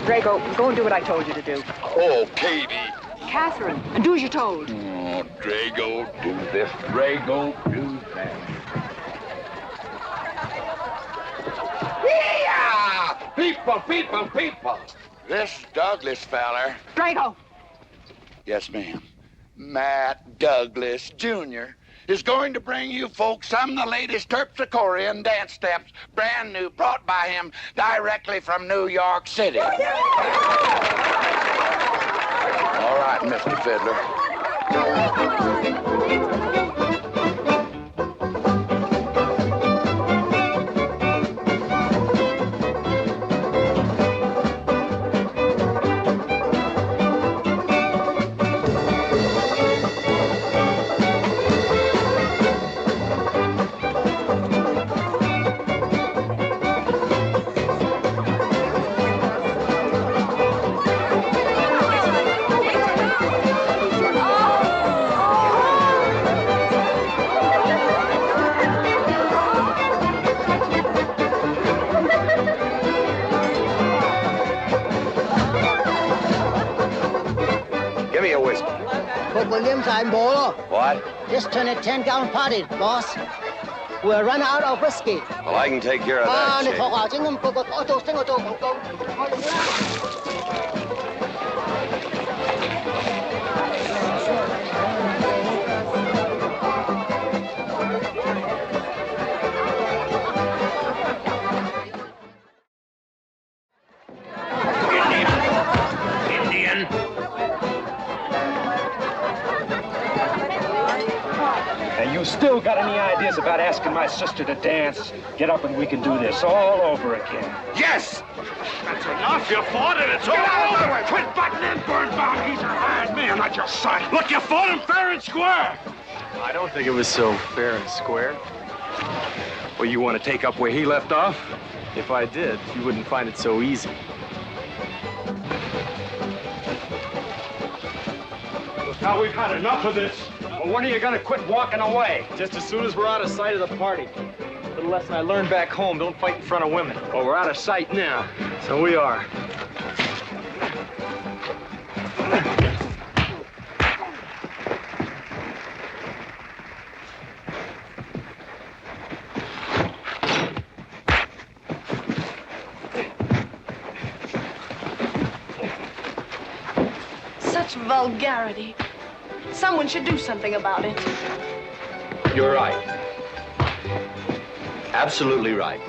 S15: Drago, go and do what I told you to do.
S4: Oh, Katie.
S15: Catherine, and do as you're told.
S4: Oh, Drago, do this. Drago, do that. Yeah! People! This Douglas feller.
S15: Drago!
S4: Yes, ma'am. Matt Douglas, Jr. is going to bring you folks some of the latest terpsichorean dance steps, brand new, brought by him directly from New York City. All right, Mr. Fiddler.
S5: What?
S19: Just turned a 10-gallon party, boss. We'll run out of whiskey.
S5: Well, I can take care of that, Chief.
S1: Indian.
S8: And you still got any ideas about asking my sister to dance? Get up and we can do this all over again.
S7: Yes! That's enough. You fought it. It's all over. Quit butting in, Birnbaum. He's a hired man, not your son. Look, you fought him fair and square.
S16: I don't think it was so fair and square.
S8: Well, you want to take up where he left off?
S16: If I did, you wouldn't find it so easy.
S8: Now we've had enough of this. Well, when are you going to quit walking away?
S16: Just as soon as we're out of sight of the party. The lesson I learned back home, don't fight in front of women.
S8: Well, we're out of sight now.
S16: So we are.
S22: Such vulgarity. Someone should do something about it.
S23: You're right. Absolutely right.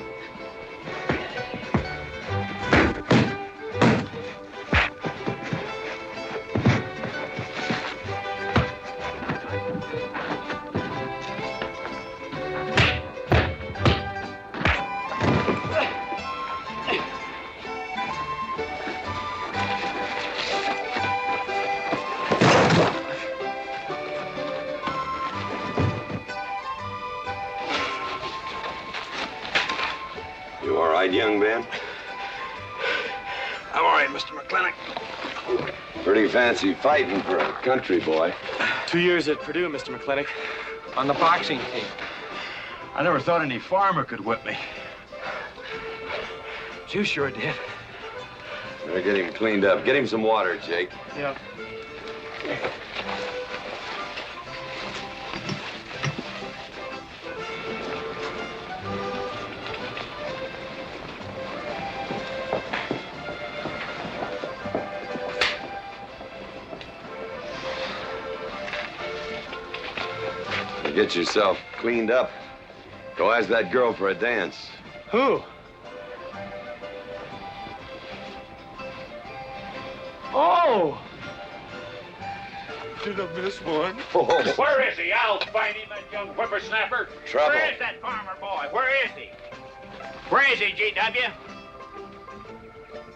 S5: fancy fighting for a country boy.
S16: 2 years at Purdue, Mr. McLintock, on the boxing team.
S8: I never thought any farmer could whip me.
S16: But you sure did.
S5: Better get him cleaned up. Get him some water, Jake.
S16: Yep.
S5: Get yourself cleaned up. Go ask that girl for a dance.
S16: Who? Oh!
S7: Did I miss one?
S5: Oh.
S9: Where is he? I'll find him, that young whippersnapper.
S5: Trouble.
S9: Where is that farmer boy? Where is he? Where is he, G.W.?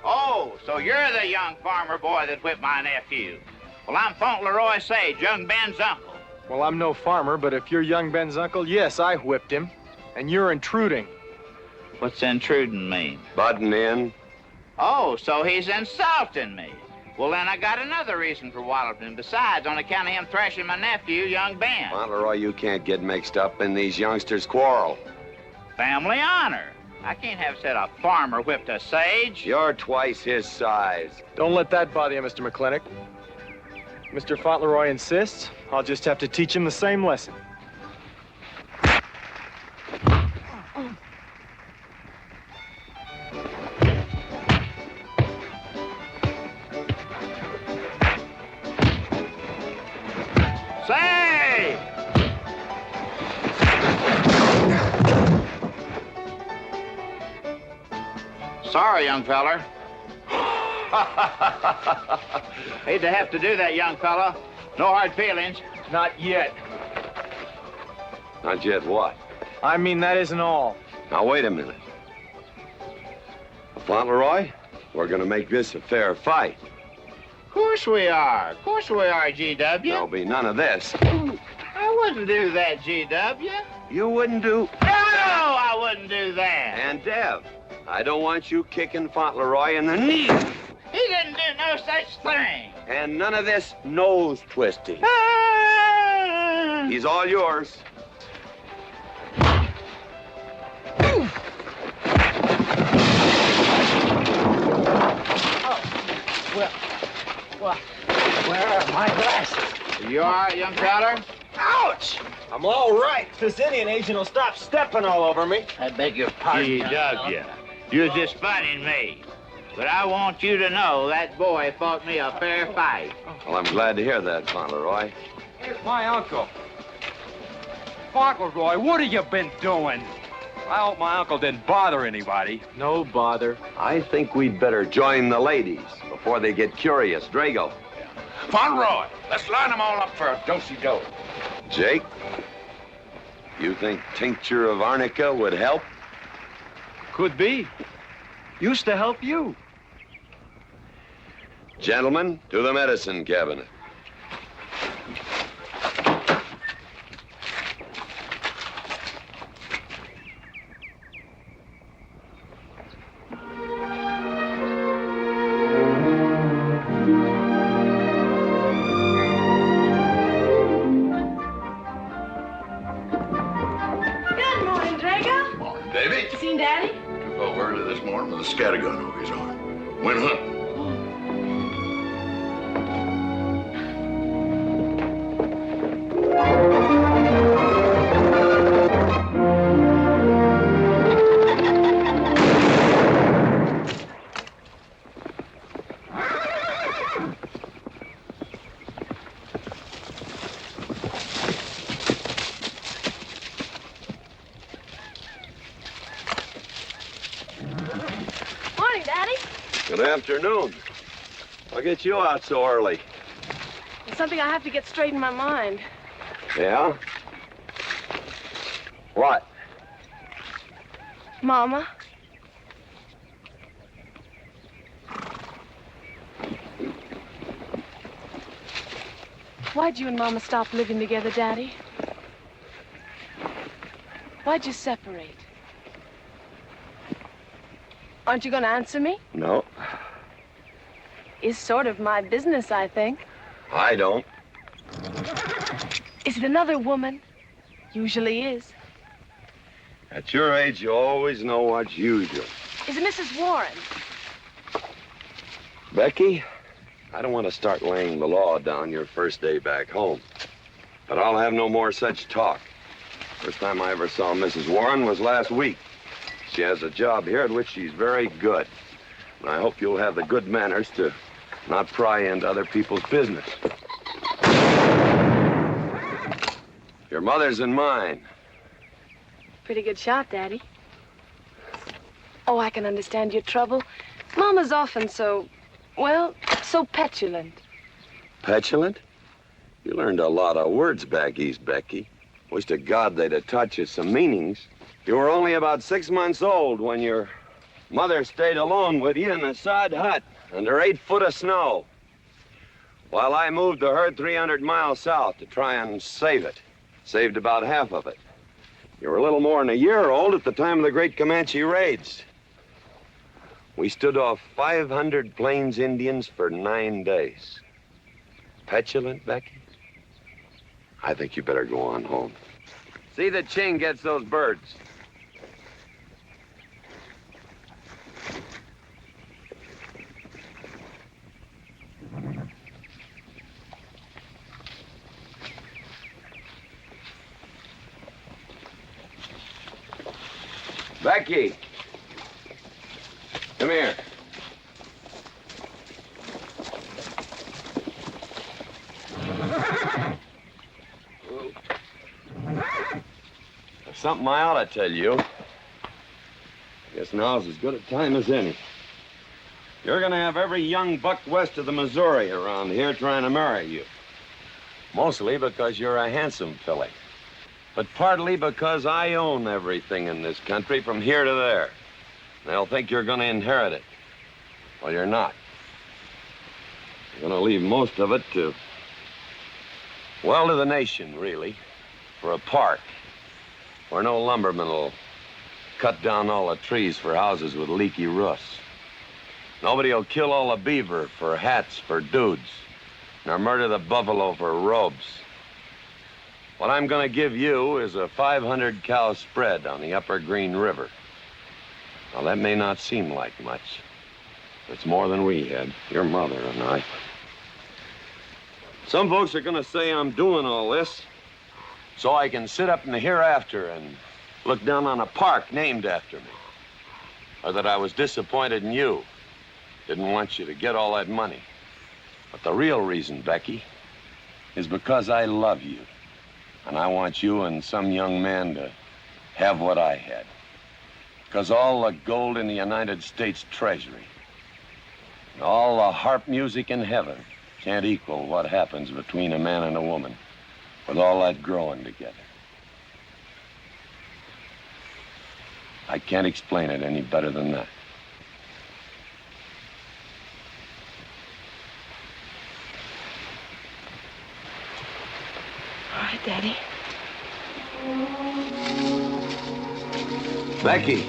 S9: Oh, so you're the young farmer boy that whipped my nephew. Well, I'm Fauntleroy Sage, young Ben's uncle.
S16: Well, I'm no farmer, but if you're young Ben's uncle, yes, I whipped him. And you're intruding.
S9: What's intruding mean?
S5: Butting in.
S9: Oh, so he's insulting me. Well, then I got another reason for walloping him. Besides, on account of him thrashing my nephew, young Ben.
S5: Fauntleroy, you can't get mixed up in these youngsters' quarrel.
S9: Family honor. I can't have said a farmer whipped a sage.
S5: You're twice his size.
S16: Don't let that bother you, Mr. McLintock. Mr. Fauntleroy insists. I'll just have to teach him the same lesson.
S9: Say! Sorry, young feller. Hate to have to do that, young fella. No hard feelings.
S16: Not yet.
S5: Not yet what?
S16: I mean, that isn't all.
S5: Now, wait a minute. Fauntleroy, we're gonna make this a fair fight.
S9: Of course we are. Of course we are, G.W.
S5: There'll be none of this.
S9: I wouldn't do that, G.W.
S5: You wouldn't do...
S9: No, I wouldn't do that.
S5: And Dev, I don't want you kicking Fauntleroy in the knee.
S9: He didn't do no such thing.
S5: And none of this nose twisting. He's all yours.
S1: Well, where are my glasses?
S9: You all right, young feller?
S1: Ouch!
S16: I'm all right. This Indian agent will stop stepping all over me.
S1: I beg your pardon.
S9: G.W. You're just funning me. But I want you to know that boy fought me a fair fight.
S5: Well, I'm glad to hear that, Fauntleroy.
S8: Here's my uncle. Fauntleroy, what have you been doing? I hope my uncle didn't bother anybody.
S16: No bother.
S5: I think we'd better join the ladies before they get curious. Drago.
S4: Fauntleroy, let's line them all up for a do-si-do.
S5: Jake, you think tincture of arnica would help?
S16: Could be. Used to help you.
S5: Gentlemen, to the medicine cabinet.
S22: Good morning, Drago.
S4: Morning, Davy.
S22: You seen Daddy?
S4: Took over early this morning with a scattergun over his arm. Went hunting.
S22: Morning, Daddy.
S5: Good afternoon. I'll get you out so early.
S22: There's something I have to get straight in my mind.
S5: Yeah? What?
S22: Mama. Why'd you and Mama stop living together, Daddy? Why'd you separate? Aren't you going to answer me?
S5: No.
S22: is sort of my business, I think.
S5: I don't.
S22: Is it another woman? Usually is.
S5: At your age, you always know what's usual.
S22: Is it Mrs. Warren?
S5: Becky, I don't want to start laying the law down your first day back home. But I'll have no more such talk. First time I ever saw Mrs. Warren was last week. She has a job here at which she's very good. And I hope you'll have the good manners to not pry into other people's business. Your mother's and mine.
S22: Pretty good shot, Daddy. Oh, I can understand your trouble. Mama's often so, well, so petulant.
S5: Petulant? You learned a lot of words back east, Becky. Wish to God they'd have taught you some meanings. You were only about 6 months old when your mother stayed alone with you in a sod hut under 8 foot of snow, while I moved the herd 300 miles south to try and save it. Saved about half of it. You were a little more than a year old at the time of the great Comanche raids. We stood off 500 Plains Indians for 9 days. Petulant, Becky? I think you better go on home. See that Ching gets those birds. Becky, come here. There's something I ought to tell you. I guess now's as good a time as any. You're gonna have every young buck west of the Missouri around here trying to marry you. Mostly because you're a handsome filly. But partly because I own everything in this country from here to there. They'll think you're gonna inherit it. Well, you're not. You're gonna leave most of it to, well, to the nation, really. For a park where no lumberman will cut down all the trees for houses with leaky roofs. Nobody will kill all the beaver for hats for dudes, nor murder the buffalo for robes. What I'm gonna give you is a 500-cow spread on the upper Green River. Now, that may not seem like much. It's more than we had, your mother and I. Some folks are gonna say I'm doing all this so I can sit up in the hereafter and look down on a park named after me. Or that I was disappointed in you. Didn't want you to get all that money. But the real reason, Becky, is because I love you. And I want you and some young man to have what I had. Because all the gold in the United States Treasury and all the harp music in heaven can't equal what happens between a man and a woman with all that growing together. I can't explain it any better than that.
S22: All right, Daddy.
S5: Becky.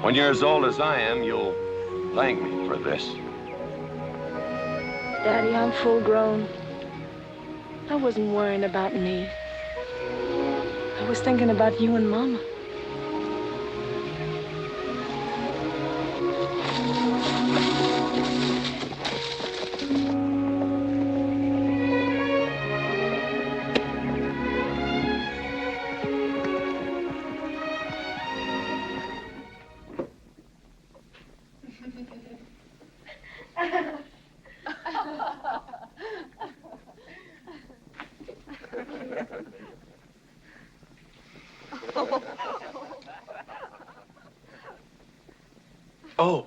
S5: When you're as old as I am, you'll thank me for this.
S22: Daddy, I'm full grown. I wasn't worrying about me. I was thinking about you and Mama.
S5: Oh.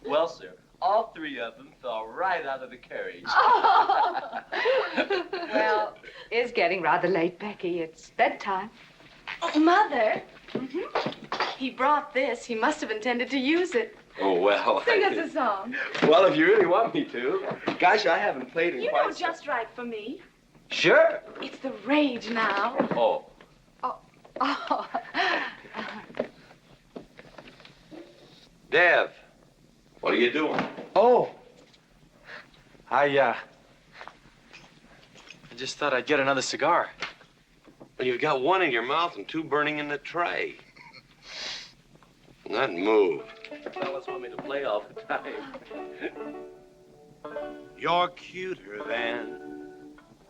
S23: Well, sir, all 3 of them fell right out of the carriage.
S15: Well, it's getting rather late, Becky. It's bedtime.
S22: Oh, Mother. He brought this. He must have intended to use it.
S23: Oh, well.
S22: Sing us a song.
S23: Well, if you really want me to. Gosh, I haven't played in
S22: You
S23: quite
S22: know just right for me.
S23: Sure.
S22: It's the rage now.
S23: Oh.
S22: Oh.
S23: Dev, what are you doing?
S16: Oh. I just thought I'd get another cigar.
S23: Well, you've got one in your mouth and two burning in the tray. Not move. Fellas want me to play all the time.
S3: You're cuter than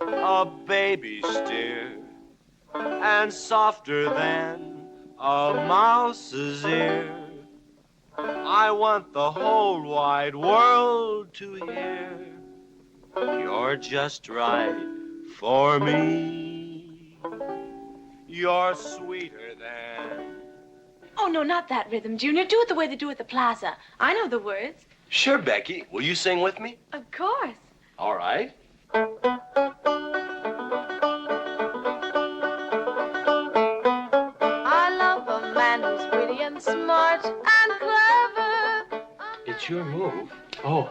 S3: a baby steer and softer than a mouse's ear. I want the whole wide world to hear. You're just right for me. You're sweeter than...
S22: Oh, no, not that rhythm, Junior. Do it the way they do at the plaza. I know the words.
S23: Sure, Becky. Will you sing with me?
S22: Of course.
S23: All right.
S22: I love a man who's witty and smart and clever.
S23: It's your move. Oh.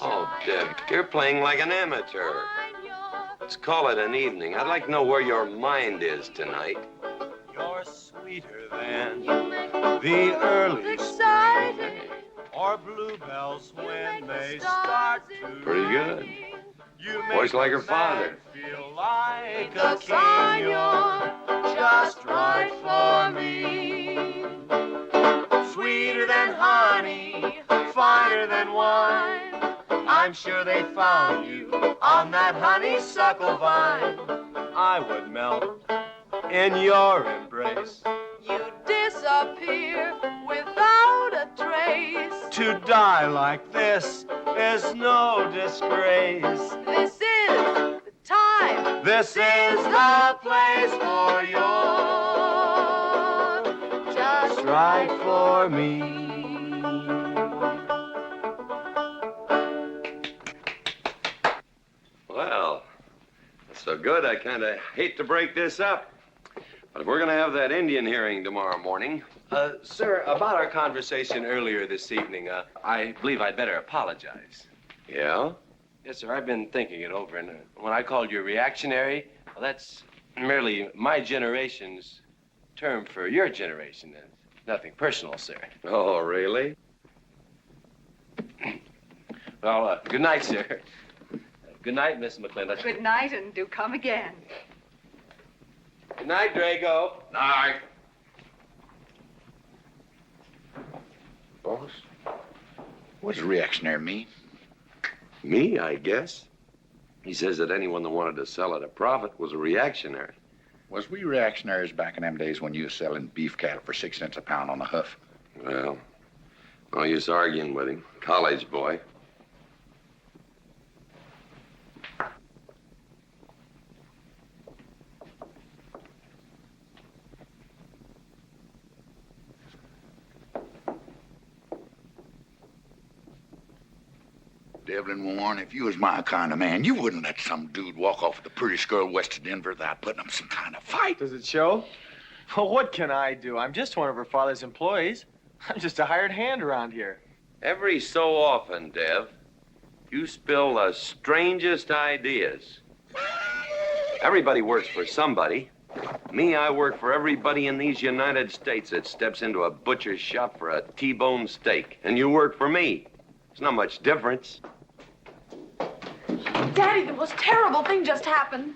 S23: Oh, Deb, you're playing like an amateur. Let's call it an evening. I'd like to know where your mind is tonight.
S3: You're sweeter than the early spring or bluebells when they start to
S23: Pretty good.
S3: ring. You
S23: Voice like her
S3: make
S23: father.
S3: me feel like a king. You're just right for me. Sweeter than honey, finer than wine. I'm sure they found you on that honeysuckle vine. I would melt in your embrace.
S22: You disappear without a trace.
S3: To die like this is no disgrace.
S22: This is the time.
S3: This is the place for you.
S22: Just
S3: Right for me.
S23: Well, that's so good, I kind of hate to break this up. But if we're going to have that Indian hearing tomorrow morning... Sir, about our conversation earlier this evening, I believe I'd better apologize. Yeah? Yes, sir, I've been thinking it over, and when I called you reactionary, well, that's merely my generation's term for your generation. It's nothing personal, sir. Oh, really? Well, good night, sir. Good night, Miss McLintock.
S15: Good night, and do come again.
S23: Good night, Drago.
S4: Night.
S23: Boss?
S4: What does reactionary mean?
S23: Me, I guess. He says that anyone that wanted to sell at a profit was a reactionary.
S4: Was we reactionaries back in them days when you was selling beef cattle for 6 cents a pound on the hoof?
S23: Well, no use arguing with him. College boy.
S4: Devlin Warren, if you was my kind of man, you wouldn't let some dude walk off with the prettiest girl west of Denver without putting up some kind of fight.
S16: Does it show? Well, what can I do? I'm just one of her father's employees. I'm just a hired hand around here.
S23: Every so often, Dev, you spill the strangest ideas. Everybody works for somebody. Me, I work for everybody in these United States that steps into a butcher's shop for a T-bone steak. And you work for me. There's not much difference.
S22: Daddy, the most terrible thing just happened.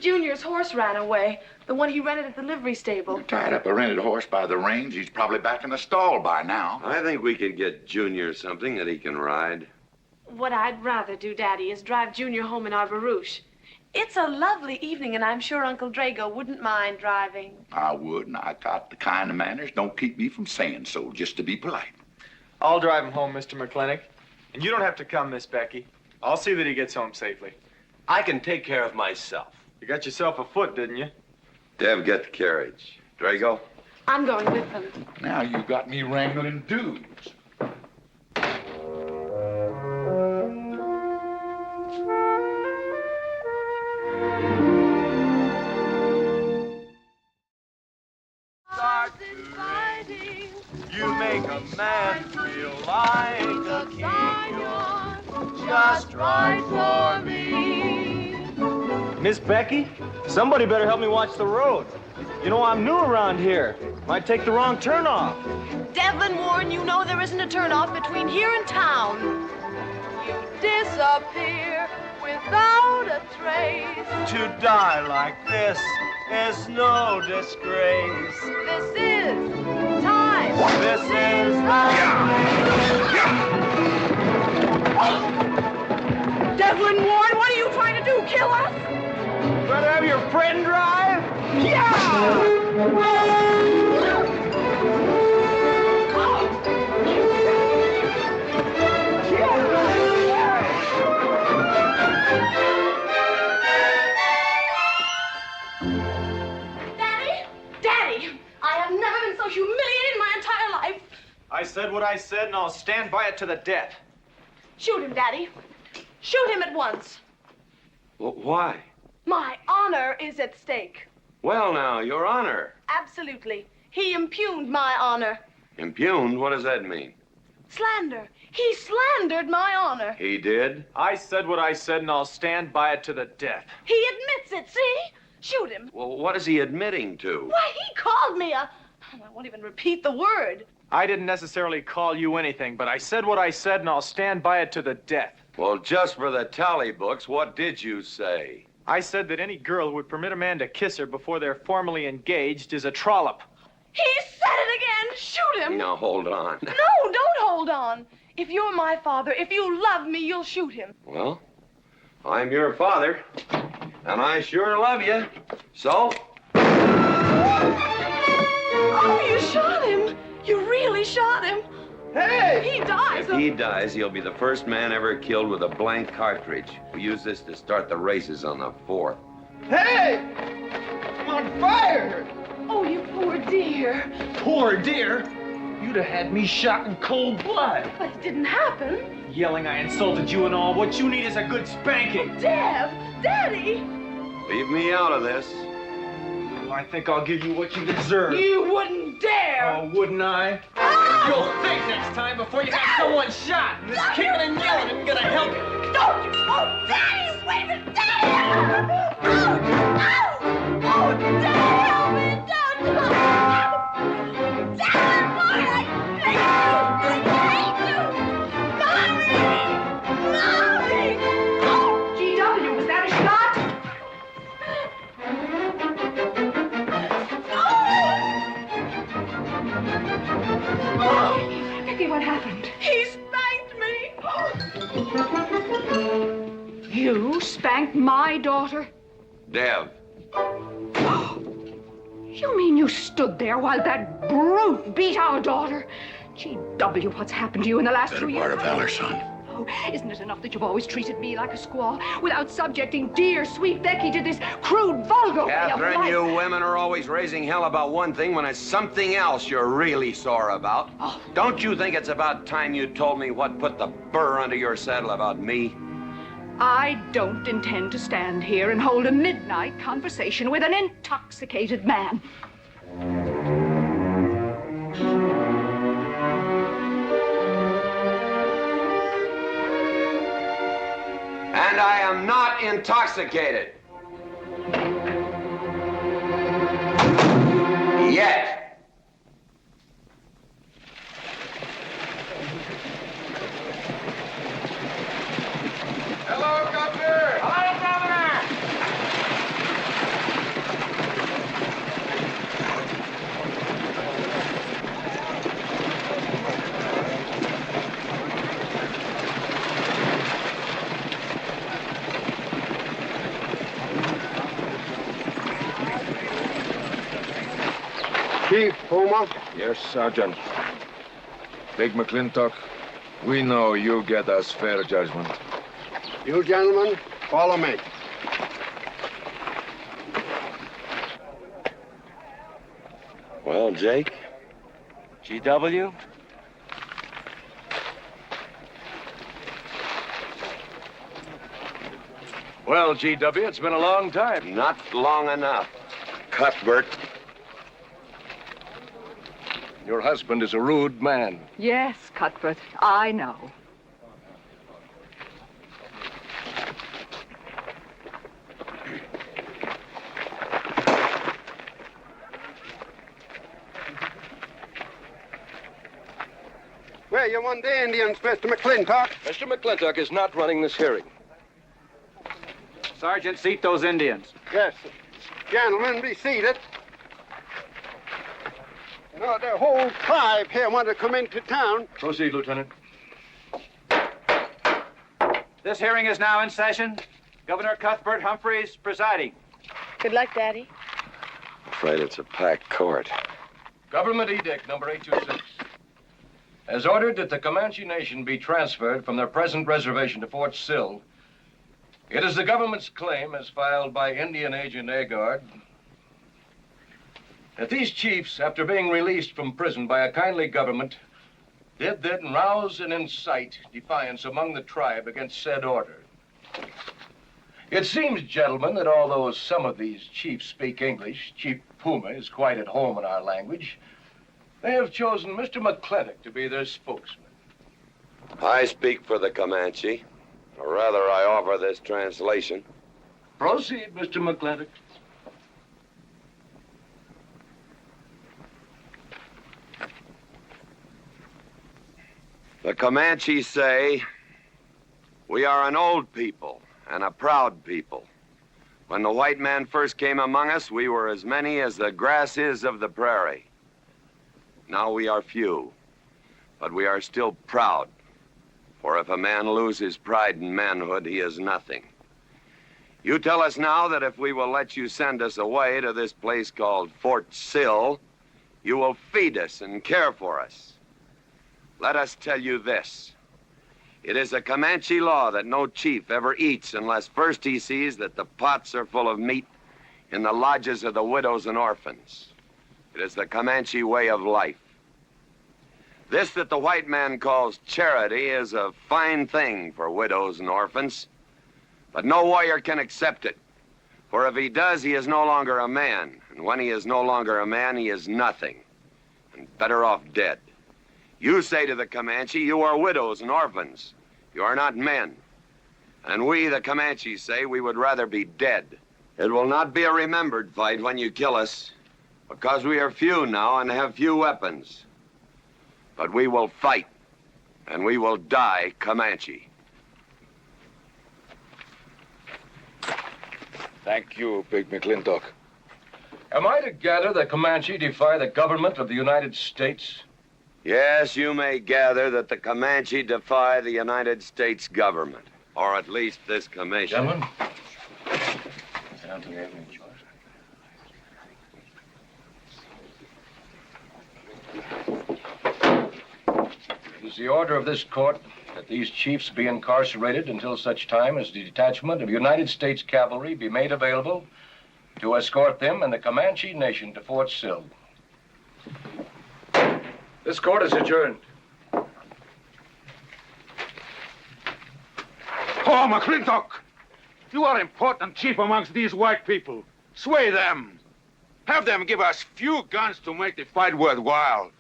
S22: Junior's horse ran away. The one he rented at the livery stable.
S4: Tied up a rented horse by the reins. He's probably back in the stall by now.
S23: I think we could get Junior something that he can ride.
S22: What I'd rather do, Daddy, is drive Junior home in our barouche. It's a lovely evening, and I'm sure Uncle Drago wouldn't mind driving.
S4: I would, and I got the kind of manners don't keep me from saying so, just to be polite.
S16: I'll drive him home, Mr. McLintock. And you don't have to come, Miss Becky. I'll see that he gets home safely.
S23: I can take care of myself.
S16: You got yourself a foot, didn't you?
S23: Dev, get the carriage. Drago?
S22: I'm going with them.
S4: Now you got me wrangling dudes.
S22: Start
S3: fight for me.
S16: Miss Becky, somebody better help me watch the road. You know, I'm new around here. Might take the wrong turn off.
S22: Devlin Warren, you know there isn't a turnoff between here and town.
S3: You disappear without a trace.
S16: To die like this is no disgrace.
S3: This is time.
S16: This is
S15: Devlin Warren, what are you trying to do? Kill us?
S16: Rather have your friend drive?
S22: Daddy, I have never been so humiliated in my entire life.
S16: I said what I said, and I'll stand by it to the death.
S22: Shoot him, Daddy. Shoot him at once.
S23: Why?
S22: My honor is at stake.
S23: Well, now, Your Honor.
S22: Absolutely. He impugned my honor.
S23: Impugned? What does that mean?
S22: Slander. He slandered my honor.
S23: He did?
S16: I said what I said, and I'll stand by it to the death.
S22: He admits it, see? Shoot him.
S23: Well, what is he admitting to?
S22: Why, he called me a... I won't even repeat the word.
S16: I didn't necessarily call you anything, but I said what I said, and I'll stand by it to the death.
S23: Well, just for the tally books, what did you say?
S16: I said that any girl who would permit a man to kiss her before they're formally engaged is a trollop.
S22: He said it again. Shoot him.
S23: Now, hold on.
S22: No, don't hold on. If you're my father, if you love me, you'll shoot him.
S23: Well, I'm your father, and I sure love you. So?
S22: Oh, you shot him. You really shot him.
S16: Hey!
S22: He dies.
S23: If he dies, he'll be the first man ever killed with a blank cartridge. We use this to start the races on the 4th.
S16: Hey! I'm on fire!
S22: Oh, you poor dear.
S16: Poor dear? You'd have had me shot in cold blood.
S22: But it didn't happen.
S16: Yelling I insulted you and all. What you need is a good spanking.
S22: Dev! Daddy!
S23: Leave me out of this.
S16: Well, I think I'll give you what you deserve.
S22: You wouldn't dare!
S16: Oh, wouldn't I? You'll think next time before you have someone shot. And this kicking and yelling isn't gonna help you.
S22: Don't you! Oh, Daddy! Wait a minute! Daddy! Oh, Daddy, help me! Don't! Daddy, Lord, I hate you! Mommy! Oh, G.W., was that a shot?
S15: Becky, what happened?
S22: He spanked me!
S15: You spanked my daughter?
S23: Dev.
S15: You mean you stood there while that brute beat our daughter? G.W., what's happened to you in the last 2 years?
S4: Part of valor, son.
S15: Oh, isn't it enough that you've always treated me like a squaw without subjecting dear, sweet Becky to this crude, vulgar way of
S23: Catherine,
S15: life?
S23: you women are always raising hell about one thing when it's something else you're really sore about.
S15: Oh.
S23: Don't you think it's about time you told me what put the burr under your saddle about me?
S15: I don't intend to stand here and hold a midnight conversation with an intoxicated man.
S23: And I am not intoxicated. Yet.
S9: Hello, Governor!
S16: Hello, Governor!
S11: Chief Puma? Yes, Sergeant. Big McLintock, we know you get us fair judgment.
S14: You gentlemen, follow me.
S23: Well, Jake?
S16: G.W.?
S23: Well, G.W., it's been a long time. Not long enough. Cuthbert.
S11: Your husband is a rude man.
S15: Yes, Cuthbert, I know.
S10: Hey, you want the Indians, Mr. McLintock?
S20: Mr. McLintock is not running this hearing.
S21: Sergeant, seat those Indians.
S10: Yes. Gentlemen, be seated. You know, the whole tribe here want to come into town.
S20: Proceed, Lieutenant.
S21: This hearing is now in session. Governor Cuthbert Humphreys presiding.
S22: Good luck, Daddy.
S5: Afraid it's a packed court.
S20: Government Edict number 826 has ordered that the Comanche Nation be transferred from their present reservation to Fort Sill. It is the government's claim, as filed by Indian Agent Agard, that these chiefs, after being released from prison by a kindly government, did then rouse and incite defiance among the tribe against said order. It seems, gentlemen, that although some of these chiefs speak English, Chief Puma is quite at home in our language, they have chosen Mr. McLintock to be their spokesman.
S5: I speak for the Comanche. Or rather, I offer this translation.
S20: Proceed, Mr. McLintock.
S5: The Comanche say, we are an old people and a proud people. When the white man first came among us, we were as many as the grass is of the prairie. Now we are few, but we are still proud. For if a man loses pride in manhood, he is nothing. You tell us now that if we will let you send us away to this place called Fort Sill, you will feed us and care for us. Let us tell you this. It is a Comanche law that no chief ever eats unless first he sees that the pots are full of meat in the lodges of the widows and orphans. It is the Comanche way of life. This that the white man calls charity is a fine thing for widows and orphans, but no warrior can accept it. For if he does, he is no longer a man. And when he is no longer a man, he is nothing, and better off dead. You say to the Comanche, you are widows and orphans. You are not men. And we, the Comanche, say we would rather be dead. It will not be a remembered fight when you kill us, because we are few now and have few weapons. But we will fight, and we will die Comanche.
S11: Thank you, Big McLintock.
S20: Am I to gather that Comanche defy the government of the United States?
S5: Yes, you may gather that the Comanche defy the United States government, or at least this commission.
S20: Gentlemen, sit down to the evening, George. It is the order of this court that these chiefs be incarcerated until such time as the detachment of United States cavalry be made available to escort them and the Comanche Nation to Fort Sill. This court is adjourned.
S7: Oh, McLintock! You are important chief amongst these white people. Sway them. Have them give us few guns to make the fight worthwhile.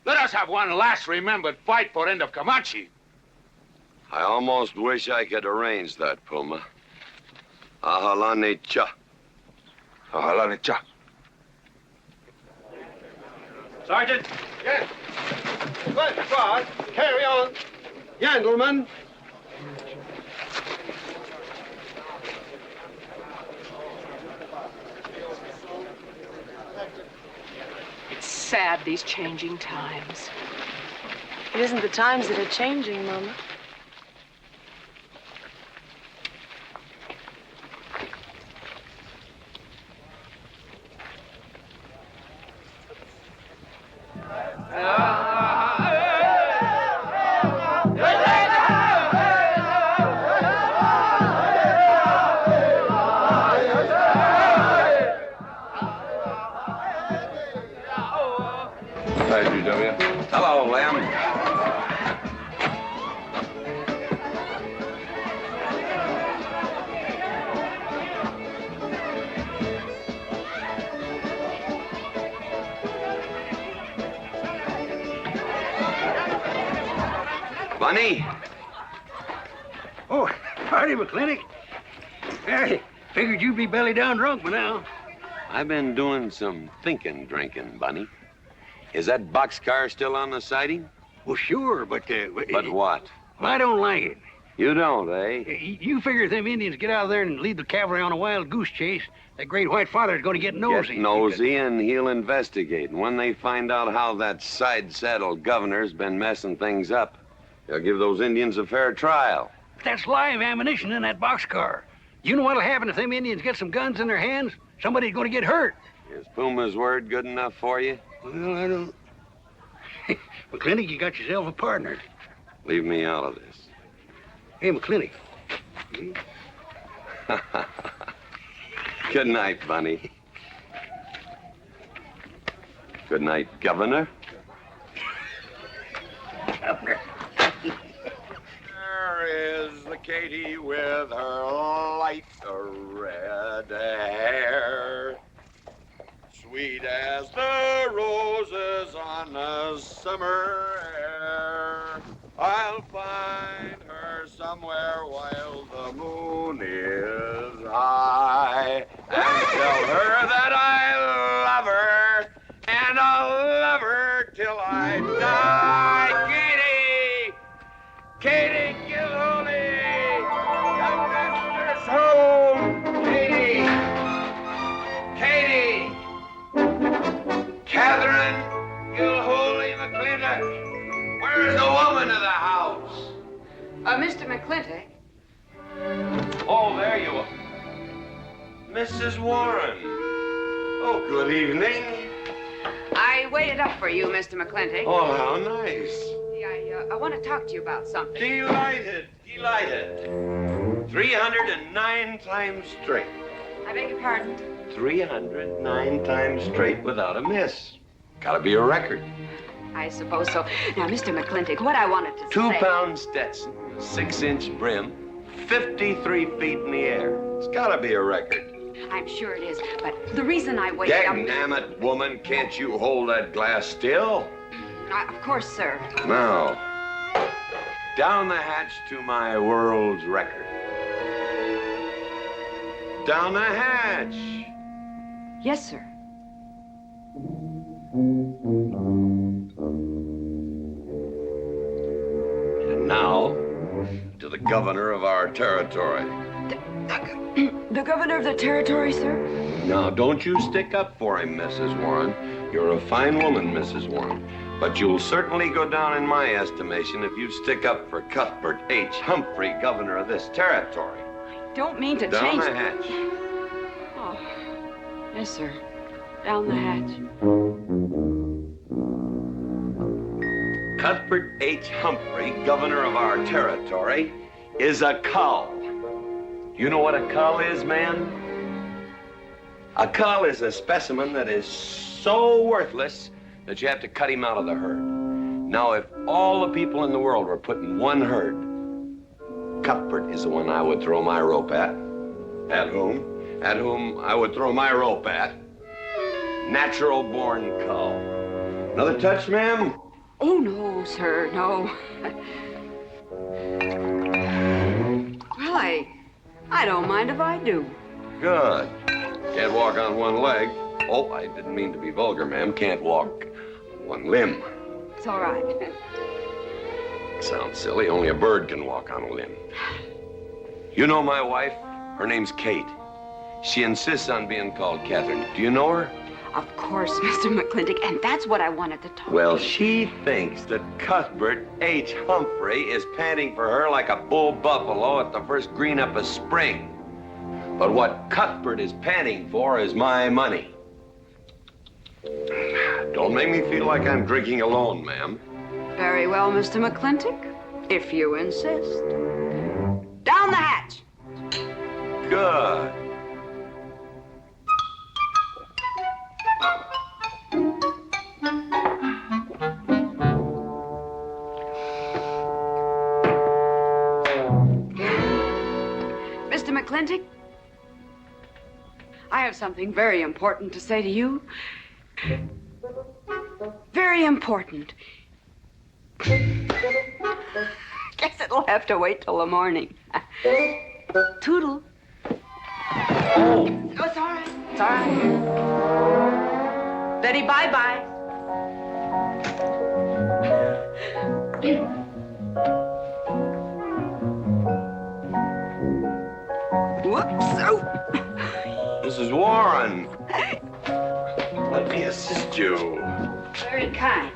S7: Let us have one last remembered fight for end of Comanche.
S5: I almost wish I could arrange that, Puma. Ahalani cha.
S11: Ahalani cha.
S21: Sergeant!
S10: Yes. Good God. Carry on. Gentlemen.
S15: It's sad, these changing times.
S22: It isn't the times that are changing, Mama.
S5: Hello, Lem. Bunny?
S24: Oh, howdy, McLintock. Hey, figured you'd be belly down drunk by now.
S5: I've been doing some drinking, Bunny. Is that boxcar still on the siding?
S24: Well, sure, but...
S5: But what?
S24: I don't like it.
S5: You don't, eh?
S24: You figure if them Indians get out there and lead the cavalry on a wild goose chase, that great white father's going to get nosy.
S5: Get nosy, and he'll investigate. And when they find out how that side-saddled governor's been messing things up, they'll give those Indians a fair trial.
S24: That's live ammunition in that boxcar. You know what'll happen if them Indians get some guns in their hands? Somebody's going to get hurt.
S5: Is Puma's word good enough for you?
S24: Well, I don't... McLintock, you got yourself a partner.
S5: Leave me out of this.
S24: Hey, McLintock.
S5: Good night, Bunny. Good night, Governor.
S24: Governor.
S5: There is the Katie with her light red hair, sweet as the roses on a summer air. I'll find her somewhere while the moon is high, and tell her that I love her, and I'll love her till I die. Katie Gilhooly, the master's home. Katie, Catherine Gilhooly McLintock. Where's the woman of the house?
S18: Mr. McLintock.
S5: Oh, there you are. Mrs. Warren. Oh, good evening.
S18: I waited up for you, Mr. McLintock.
S5: Oh, how nice.
S18: I want to talk to you about something.
S5: Delighted. 309 times straight.
S18: I beg your pardon?
S5: 309 times straight without a miss. Gotta be a record.
S18: I suppose so. Now, Mr. McLintock, what I wanted to say...
S5: 2-pound Stetson, 6-inch brim, 53 feet in the air. It's gotta be a record.
S18: I'm sure it is, but the reason I waited up...
S5: Damn it, woman, can't you hold that glass still?
S18: Of course, sir.
S5: Now, down the hatch to my world's record. Down the hatch.
S18: Yes, sir.
S5: And now, to the governor of our territory.
S18: The governor of the territory, sir?
S5: Now, don't you stick up for him, Mrs. Warren. You're a fine woman, Mrs. Warren. But you'll certainly go down in my estimation if you stick up for Cuthbert H. Humphrey, governor of this territory.
S18: I don't mean to
S5: Down
S18: change...
S5: the hatch.
S18: Oh, yes, sir. Down the hatch.
S5: Cuthbert H. Humphrey, governor of our territory, is a cull. You know what a cull is, man? A cull is a specimen that is so worthless that you have to cut him out of the herd. Now, if all the people in the world were put in one herd, Cuthbert is the one I would throw my rope at. At whom I would throw my rope at. Natural-born cull. Another touch, ma'am?
S18: Oh, no, sir, no. Well, I don't mind if I do.
S5: Good. Can't walk on one leg. Oh, I didn't mean to be vulgar, ma'am. Can't walk one limb.
S18: It's all right.
S5: Sounds silly. Only a bird can walk on a limb. You know my wife? Her name's Kate. She insists on being called Catherine. Do you know her?
S18: Of course, Mr. McLintock, and that's what I wanted to talk
S5: Well,
S18: to you.
S5: she thinks that Cuthbert H. Humphrey is panting for her like a bull buffalo at the first green up of spring. But what Cuthbert is panting for is my money. Don't make me feel like I'm drinking alone, ma'am.
S18: Very well, Mr. McLintock, if you insist. Down the hatch.
S5: Good.
S18: Mr. McLintock, I have something very important to say to you. Very important. Guess it'll have to wait till the morning. Toodle. Oh, it's all right. It's all right. Betty, bye-bye. Whoops. Oh.
S5: Mrs. Warren. Let me assist you.
S18: Very kind.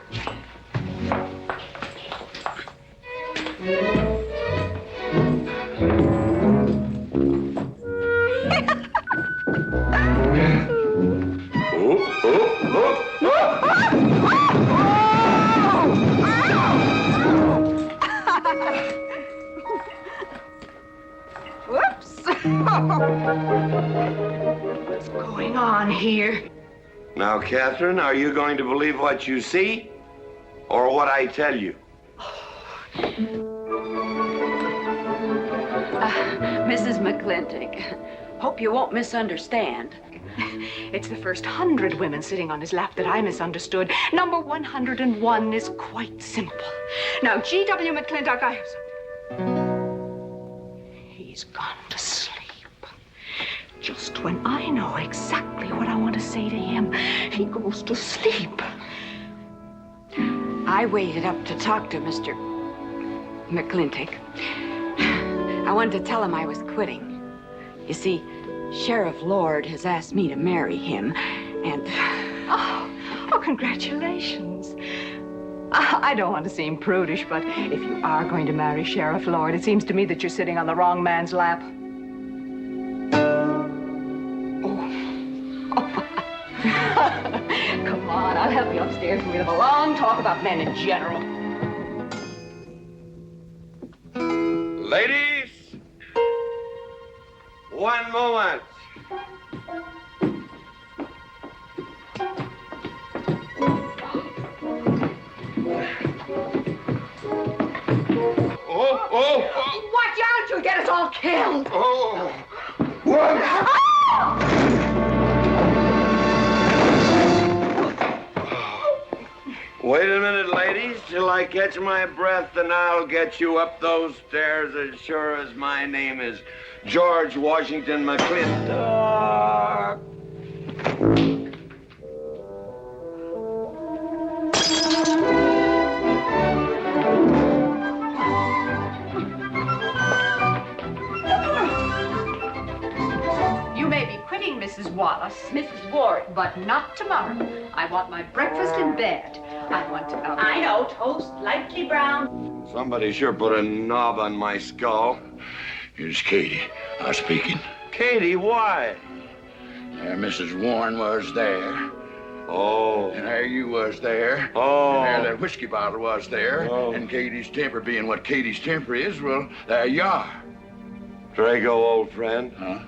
S15: Whoops. What's going on here?
S5: Now, Catherine, are you going to believe what you see or what I tell you?
S18: Mrs. McLintock, hope you won't misunderstand.
S15: It's the first 100 women sitting on his lap that I misunderstood. Number 101 is quite simple. Now, G.W. McLintock, I have something. He's gone to sleep. Just when I know exactly what I want to say to him, he goes to sleep.
S18: I waited up to talk to Mr. McLintock. I wanted to tell him I was quitting. You see, Sheriff Lord has asked me to marry him, and...
S15: Oh, congratulations. I don't want to seem prudish, but if you are going to marry Sheriff Lord, it seems to me that you're sitting on the wrong man's lap. Come on, I'll help you upstairs and we'll have a long talk about men in general.
S5: Ladies, one moment.
S15: Oh! Watch out, you'll get us all killed!
S5: Oh! Wait a minute, ladies, till I catch my breath, and I'll get you up those stairs as sure as my name is George Washington McLintock.
S15: You may be quitting, Mrs. Wallace.
S18: Mrs. Ward.
S15: But not tomorrow. I want my breakfast in bed. I want to...
S18: I know, toast, lightly brown.
S5: Somebody sure put a knob on my skull.
S4: Here's Katie. Speaking.
S5: Katie, why?
S4: There Mrs. Warren was there.
S5: Oh.
S4: And there you was there.
S5: Oh.
S4: And there that whiskey bottle was there.
S5: Oh.
S4: And Katie's temper being what Katie's temper is, well, there you are.
S5: Drago, old friend.
S4: Huh?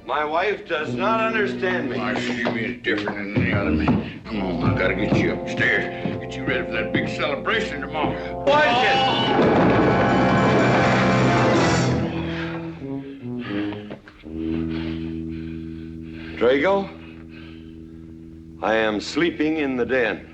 S5: My wife does not understand me.
S4: Why, she means different than any other man. Come on, I gotta get you upstairs. Get you ready for that big celebration tomorrow.
S5: What is it? Drago, I am sleeping in the den.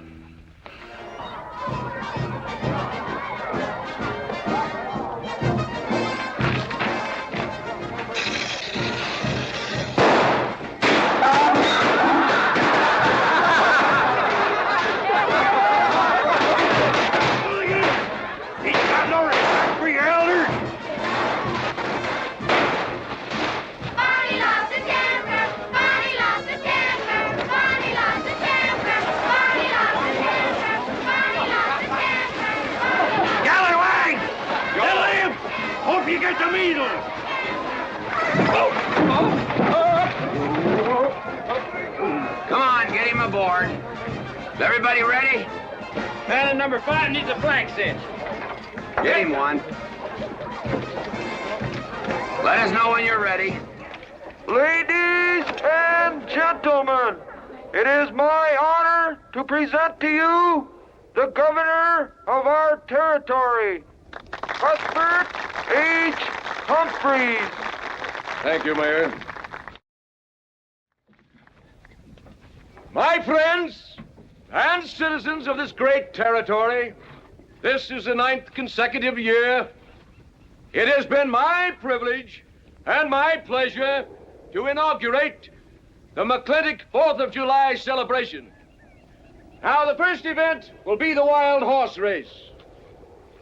S1: Come on, get him aboard. Is everybody ready?
S8: Man in number 5 needs a flank cinch.
S1: Get him one. Let us know when you're ready.
S2: Ladies and gentlemen, it is my honor to present to you the governor of our territory, Cuthbert H. Humphreys.
S20: Thank you, Mayor. My friends and citizens of this great territory, this is the 9th consecutive year. It has been my privilege and my pleasure to inaugurate the McLintock 4th of July celebration. Now, the first event will be the wild horse race.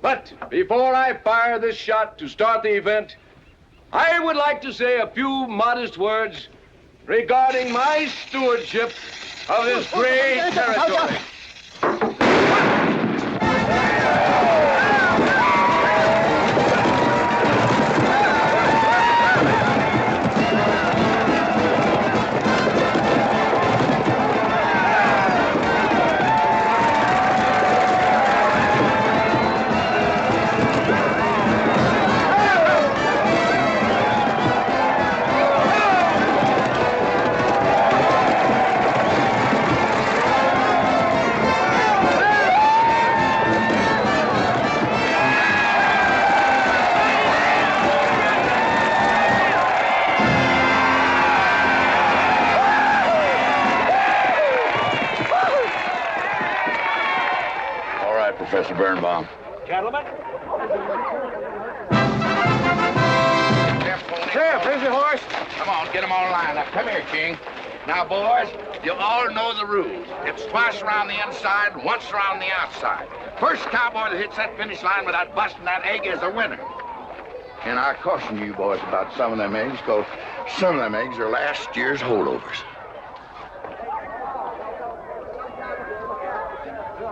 S20: But before I fire this shot to start the event, I would like to say a few modest words regarding my stewardship of this great territory.
S4: Professor Birnbaum.
S21: Gentlemen.
S4: Sheriff, here's your horse. Come on, get them all lined up. Come here, King. Now, boys, you all know the rules. It's twice around the inside, once around the outside. First cowboy that hits that finish line without busting that egg is the winner. And I caution you boys about some of them eggs, because some of them eggs are last year's holdovers.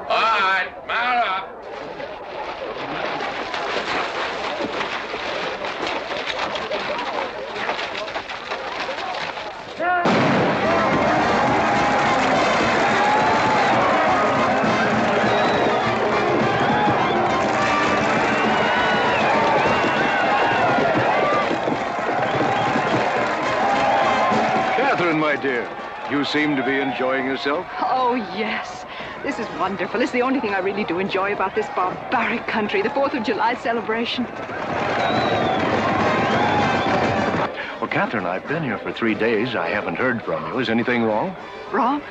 S4: All right, mount up.
S20: Catherine, my dear, you seem to be enjoying yourself.
S15: Oh, yes. This is wonderful. It's the only thing I really do enjoy about this barbaric country, the 4th of July celebration.
S20: Well, Catherine, I've been here for 3 days. I haven't heard from you. Is anything wrong?
S15: Wrong?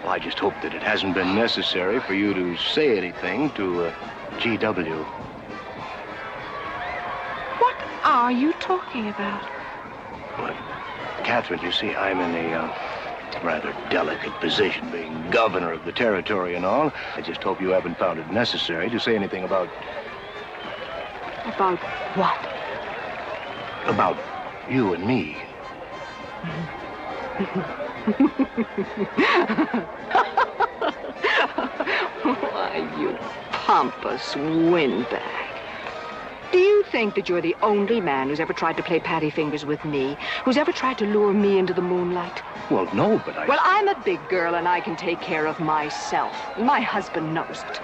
S20: Well, I just hope that it hasn't been necessary for you to say anything to G.W.
S15: What are you talking about?
S20: Well, Catherine, you see, I'm in a rather delicate position, being governor of the territory and all. I just hope you haven't found it necessary to say anything about...
S15: About what?
S20: About you and me.
S15: Why, you pompous windbag. Do you think that you're the only man who's ever tried to play patty fingers with me, who's ever tried to lure me into the moonlight?
S20: Well, no, but I...
S15: Well, I'm a big girl and I can take care of myself. My husband knows it.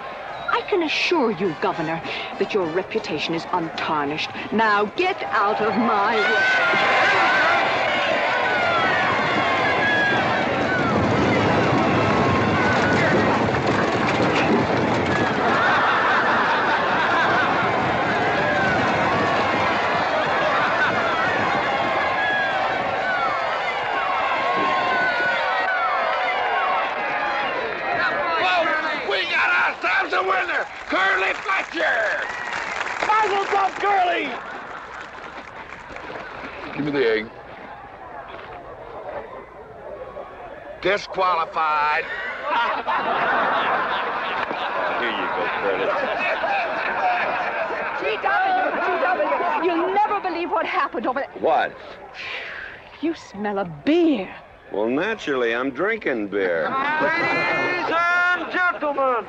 S15: I can assure you, Governor, that your reputation is untarnished. Now get out of my way.
S4: Curly Fletcher!
S3: Muzzles up, Curly!
S4: Give me the egg. Disqualified.
S5: Here you go, Curly.
S15: GW! You'll never believe what happened over there.
S5: What?
S15: You smell a beer.
S5: Well, naturally, I'm drinking beer.
S2: Ladies and gentlemen,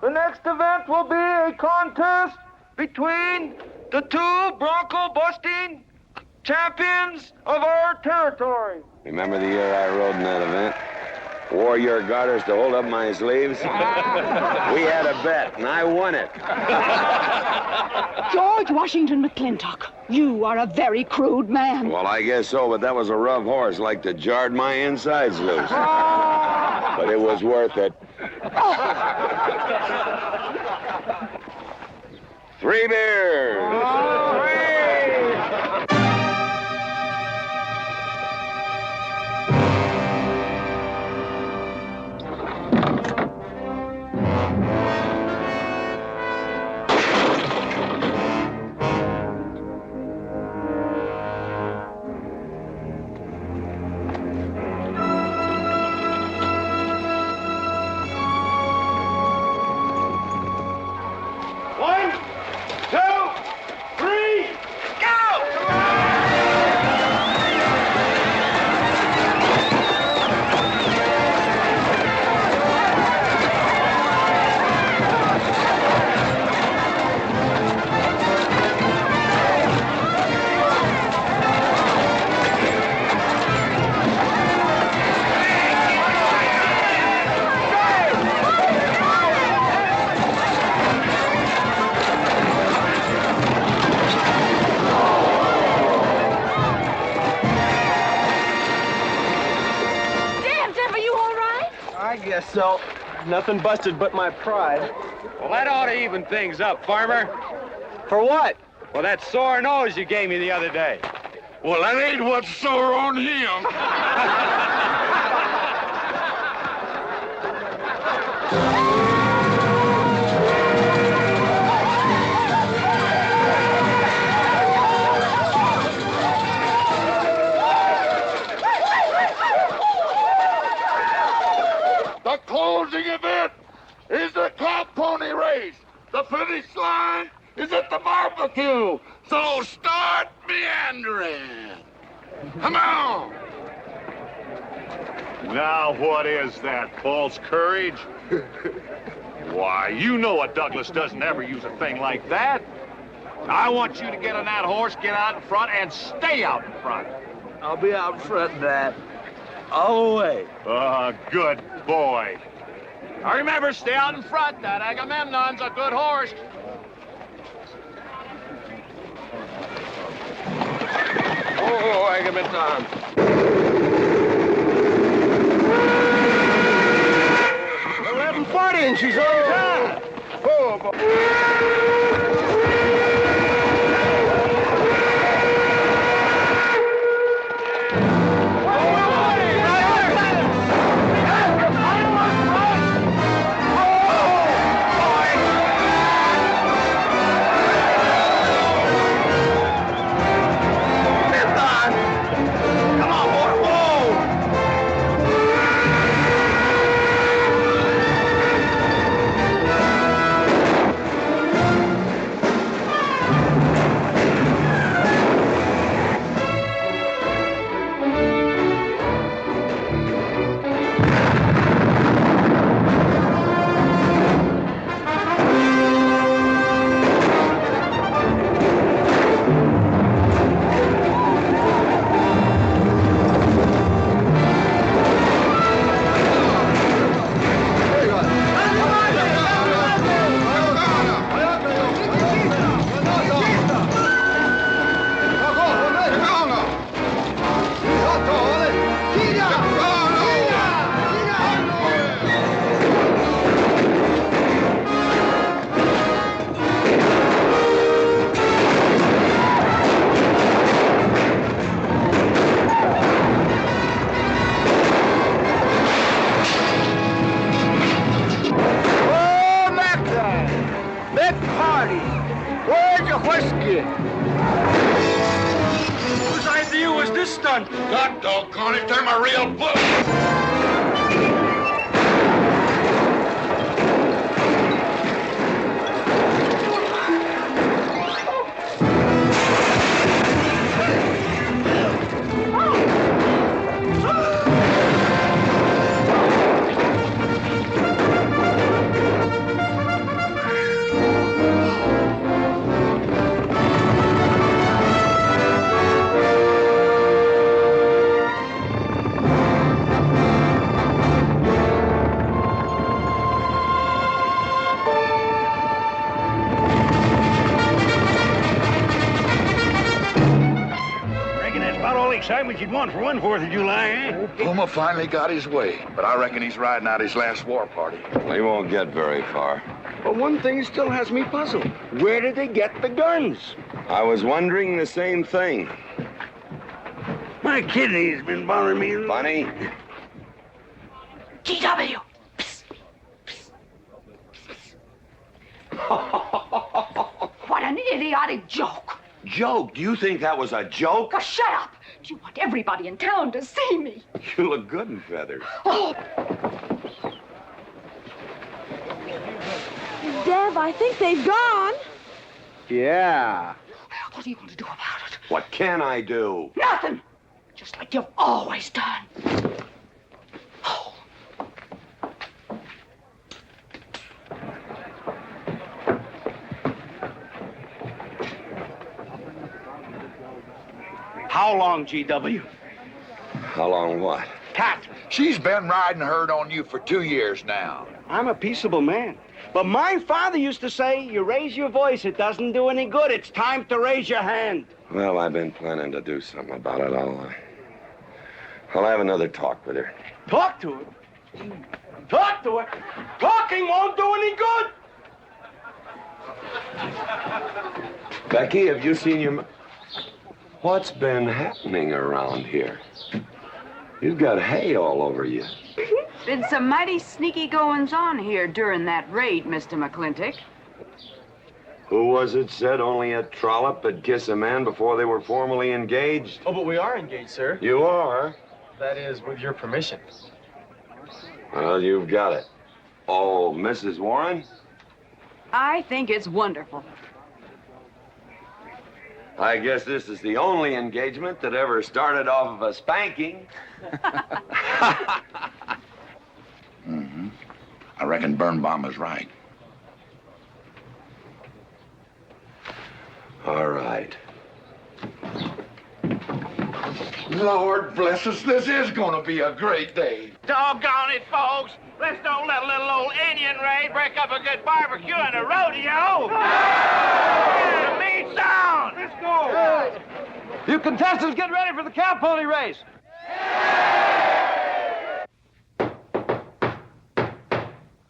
S2: the next event will be a contest between the two bronco-busting champions of our territory.
S5: Remember the year I rode in that event? Wore your garters to hold up my sleeves? We had a bet, and I won it.
S15: George Washington McLintock, you are a very crude man.
S5: Well, I guess so, but that was a rough horse, like to jarred my insides loose. But it was worth it. 3 beers.
S16: guess so. Nothing busted but my pride.
S8: Well, that ought to even things up, farmer.
S16: For what?
S8: Well, that sore nose you gave me the other day.
S4: Well, that ain't what's sore on him. The closing event is the cow pony race. The finish line is at the barbecue. So start meandering. Come on.
S9: Now, what is that, false courage? Why, you know a Douglas doesn't ever use a thing like that. I want you to get on that horse, get out in front, and stay out in front.
S24: I'll be out front, Dad. All the way.
S9: Good boy. Now remember, stay out in front. That Agamemnon's a good horse.
S8: Oh, Agamemnon.
S24: 11:40 and she's on time. Oh, boy.
S4: Whose idea was this stunt? God doggone it, they're my real book.
S24: Excitement you'd want for one 4th of July, eh?
S4: Puma finally got his way, but I reckon he's riding out his last war party.
S5: He won't get very far.
S24: But one thing still has me puzzled. Where did they get the guns?
S5: I was wondering the same thing.
S24: My kidney's been bothering me.
S5: Bunny?
S15: GW! What an idiotic joke.
S5: Joke? Do you think that was a joke?
S15: Oh, shut up! Do you want everybody in town to see me?
S5: You look good in feathers.
S15: Oh.
S22: Deb, I think they've gone.
S5: Yeah.
S15: What are you going to do about it?
S5: What can I do?
S15: Nothing! Just like you've always done.
S24: How long, GW?
S5: How long what?
S24: Pat.
S4: She's been riding herd on you for 2 years now.
S24: I'm a peaceable man. But my father used to say, you raise your voice, it doesn't do any good. It's time to raise your hand.
S5: Well, I've been planning to do something about it. I'll have another talk with her.
S24: Talk to her?
S3: Talk to her. Talking won't do any good.
S5: Becky, have you seen your... What's been happening around here? You've got hay all over you.
S18: Been some mighty sneaky goings-on here during that raid, Mr. McLintock.
S5: Who was it said only a trollop could kiss a man before they were formally engaged?
S16: Oh, but we are engaged, sir.
S5: You are?
S16: That is, with your permission.
S5: Well, you've got it. Oh, Mrs. Warren?
S18: I think it's wonderful.
S5: I guess this is the only engagement that ever started off of a spanking.
S4: Mm-hmm. I reckon Birnbaum is right.
S5: All right.
S4: Lord bless us, this is gonna be a great day.
S1: Doggone it, folks. Let's don't let a little old Indian raid break up a good barbecue and a rodeo. Yeah, meat sound. Let's go.
S2: You contestants get ready for the cow pony race.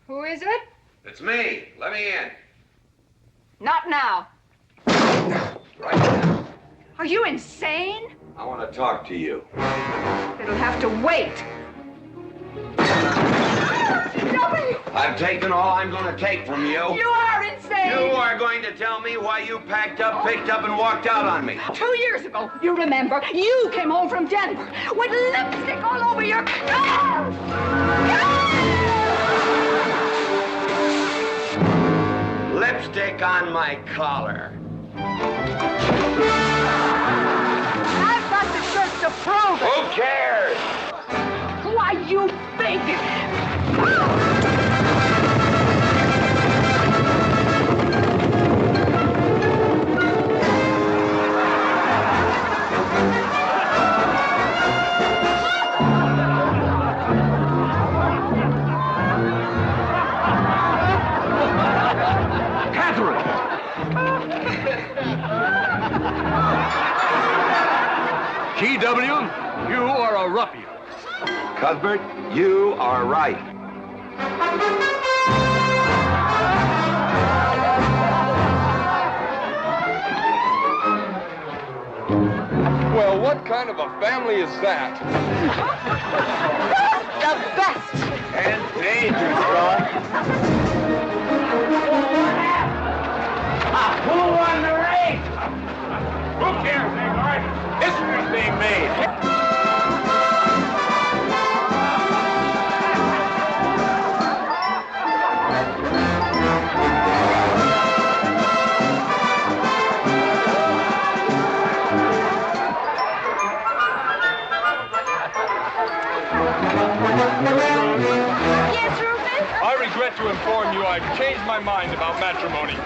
S18: Who is it?
S5: It's me. Let me in.
S18: Not now.
S5: Right now.
S18: Are you insane?
S5: I want to talk to you.
S18: It'll have to wait.
S5: I've taken all I'm going to take from you.
S18: You are insane.
S5: You are going to tell me why you packed up, picked up, and walked out on me.
S18: 2 years ago, you remember, you came home from Denver with lipstick all over your...
S5: Lipstick on my collar.
S18: I've got the shirt to prove it.
S5: Who cares?
S18: Why, you big...
S24: GW, you are a ruffian.
S5: Cuthbert, you are right.
S24: Well, what kind of a family is that?
S18: The best.
S5: And dangerous, Ron.
S1: Who won the race? Who cares, Agard? History's being made.
S18: Yes, Rufus?
S24: I regret to inform you I've changed my mind about matrimony.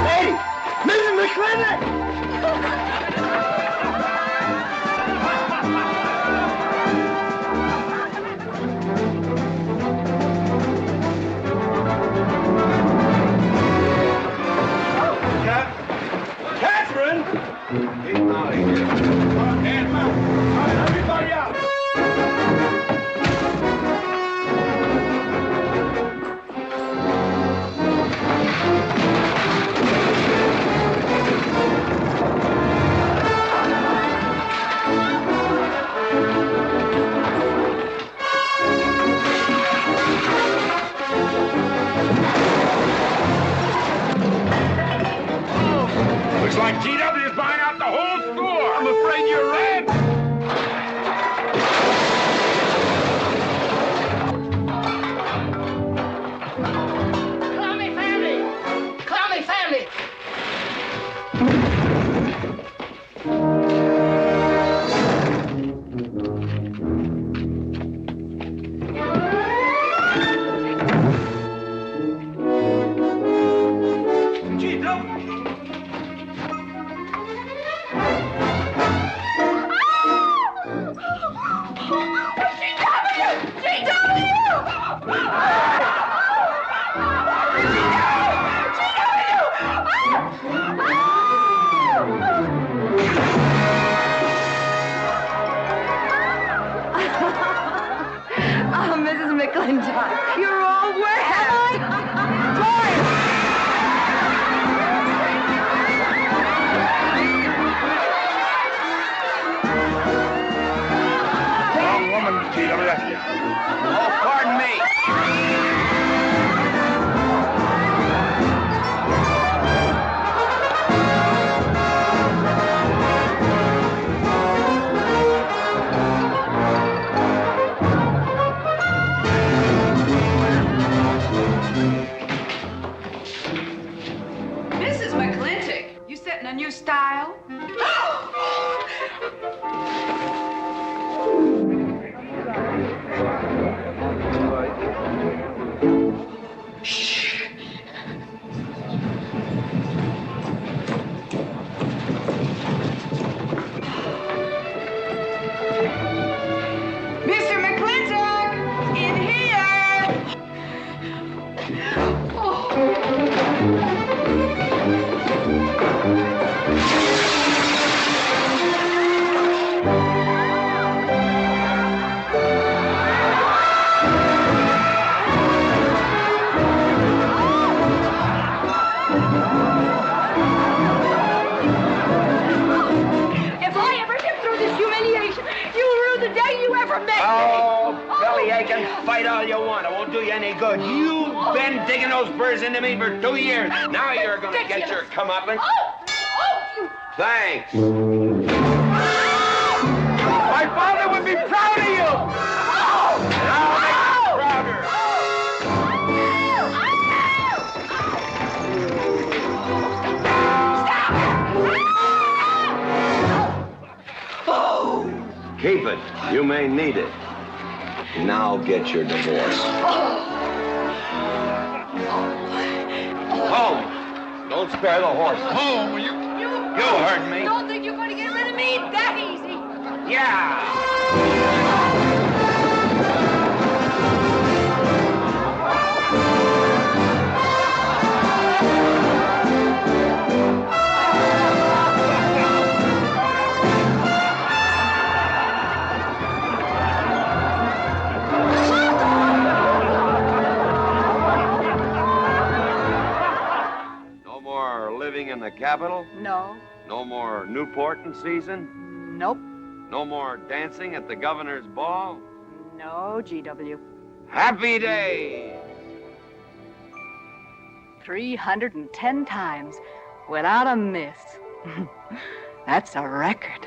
S3: Hey, Mrs. McLintock!
S24: Catherine!
S5: Get out of here.
S24: Hands up! All right, everybody out!
S7: Looks like GW is buying out the whole store. I'm afraid you're right.
S19: Clowny family! Clowny family!
S18: in a new style? Mr. McLintock, in here! If I ever get through this humiliation, you'll rue the day you ever met me.
S8: Oh, Billy, I can fight all you want. It won't do you any good. You've been digging those burrs into me for 2 years. Now you're going to get your comeuppance. Thanks.
S3: My father would be proud of you!
S8: And I'll make you prouder.
S5: Keep it. You may need it. Now get your divorce.
S8: Home. Don't spare the horse.
S3: Home, you
S8: heard me.
S18: Don't think you're going to get rid of me that easy.
S8: Yeah.
S5: No more living in the capital?
S15: No.
S5: No more Newport in season?
S15: Nope.
S5: No more dancing at the governor's ball?
S15: No, GW.
S5: Happy days!
S15: 310 times without a miss. That's a record.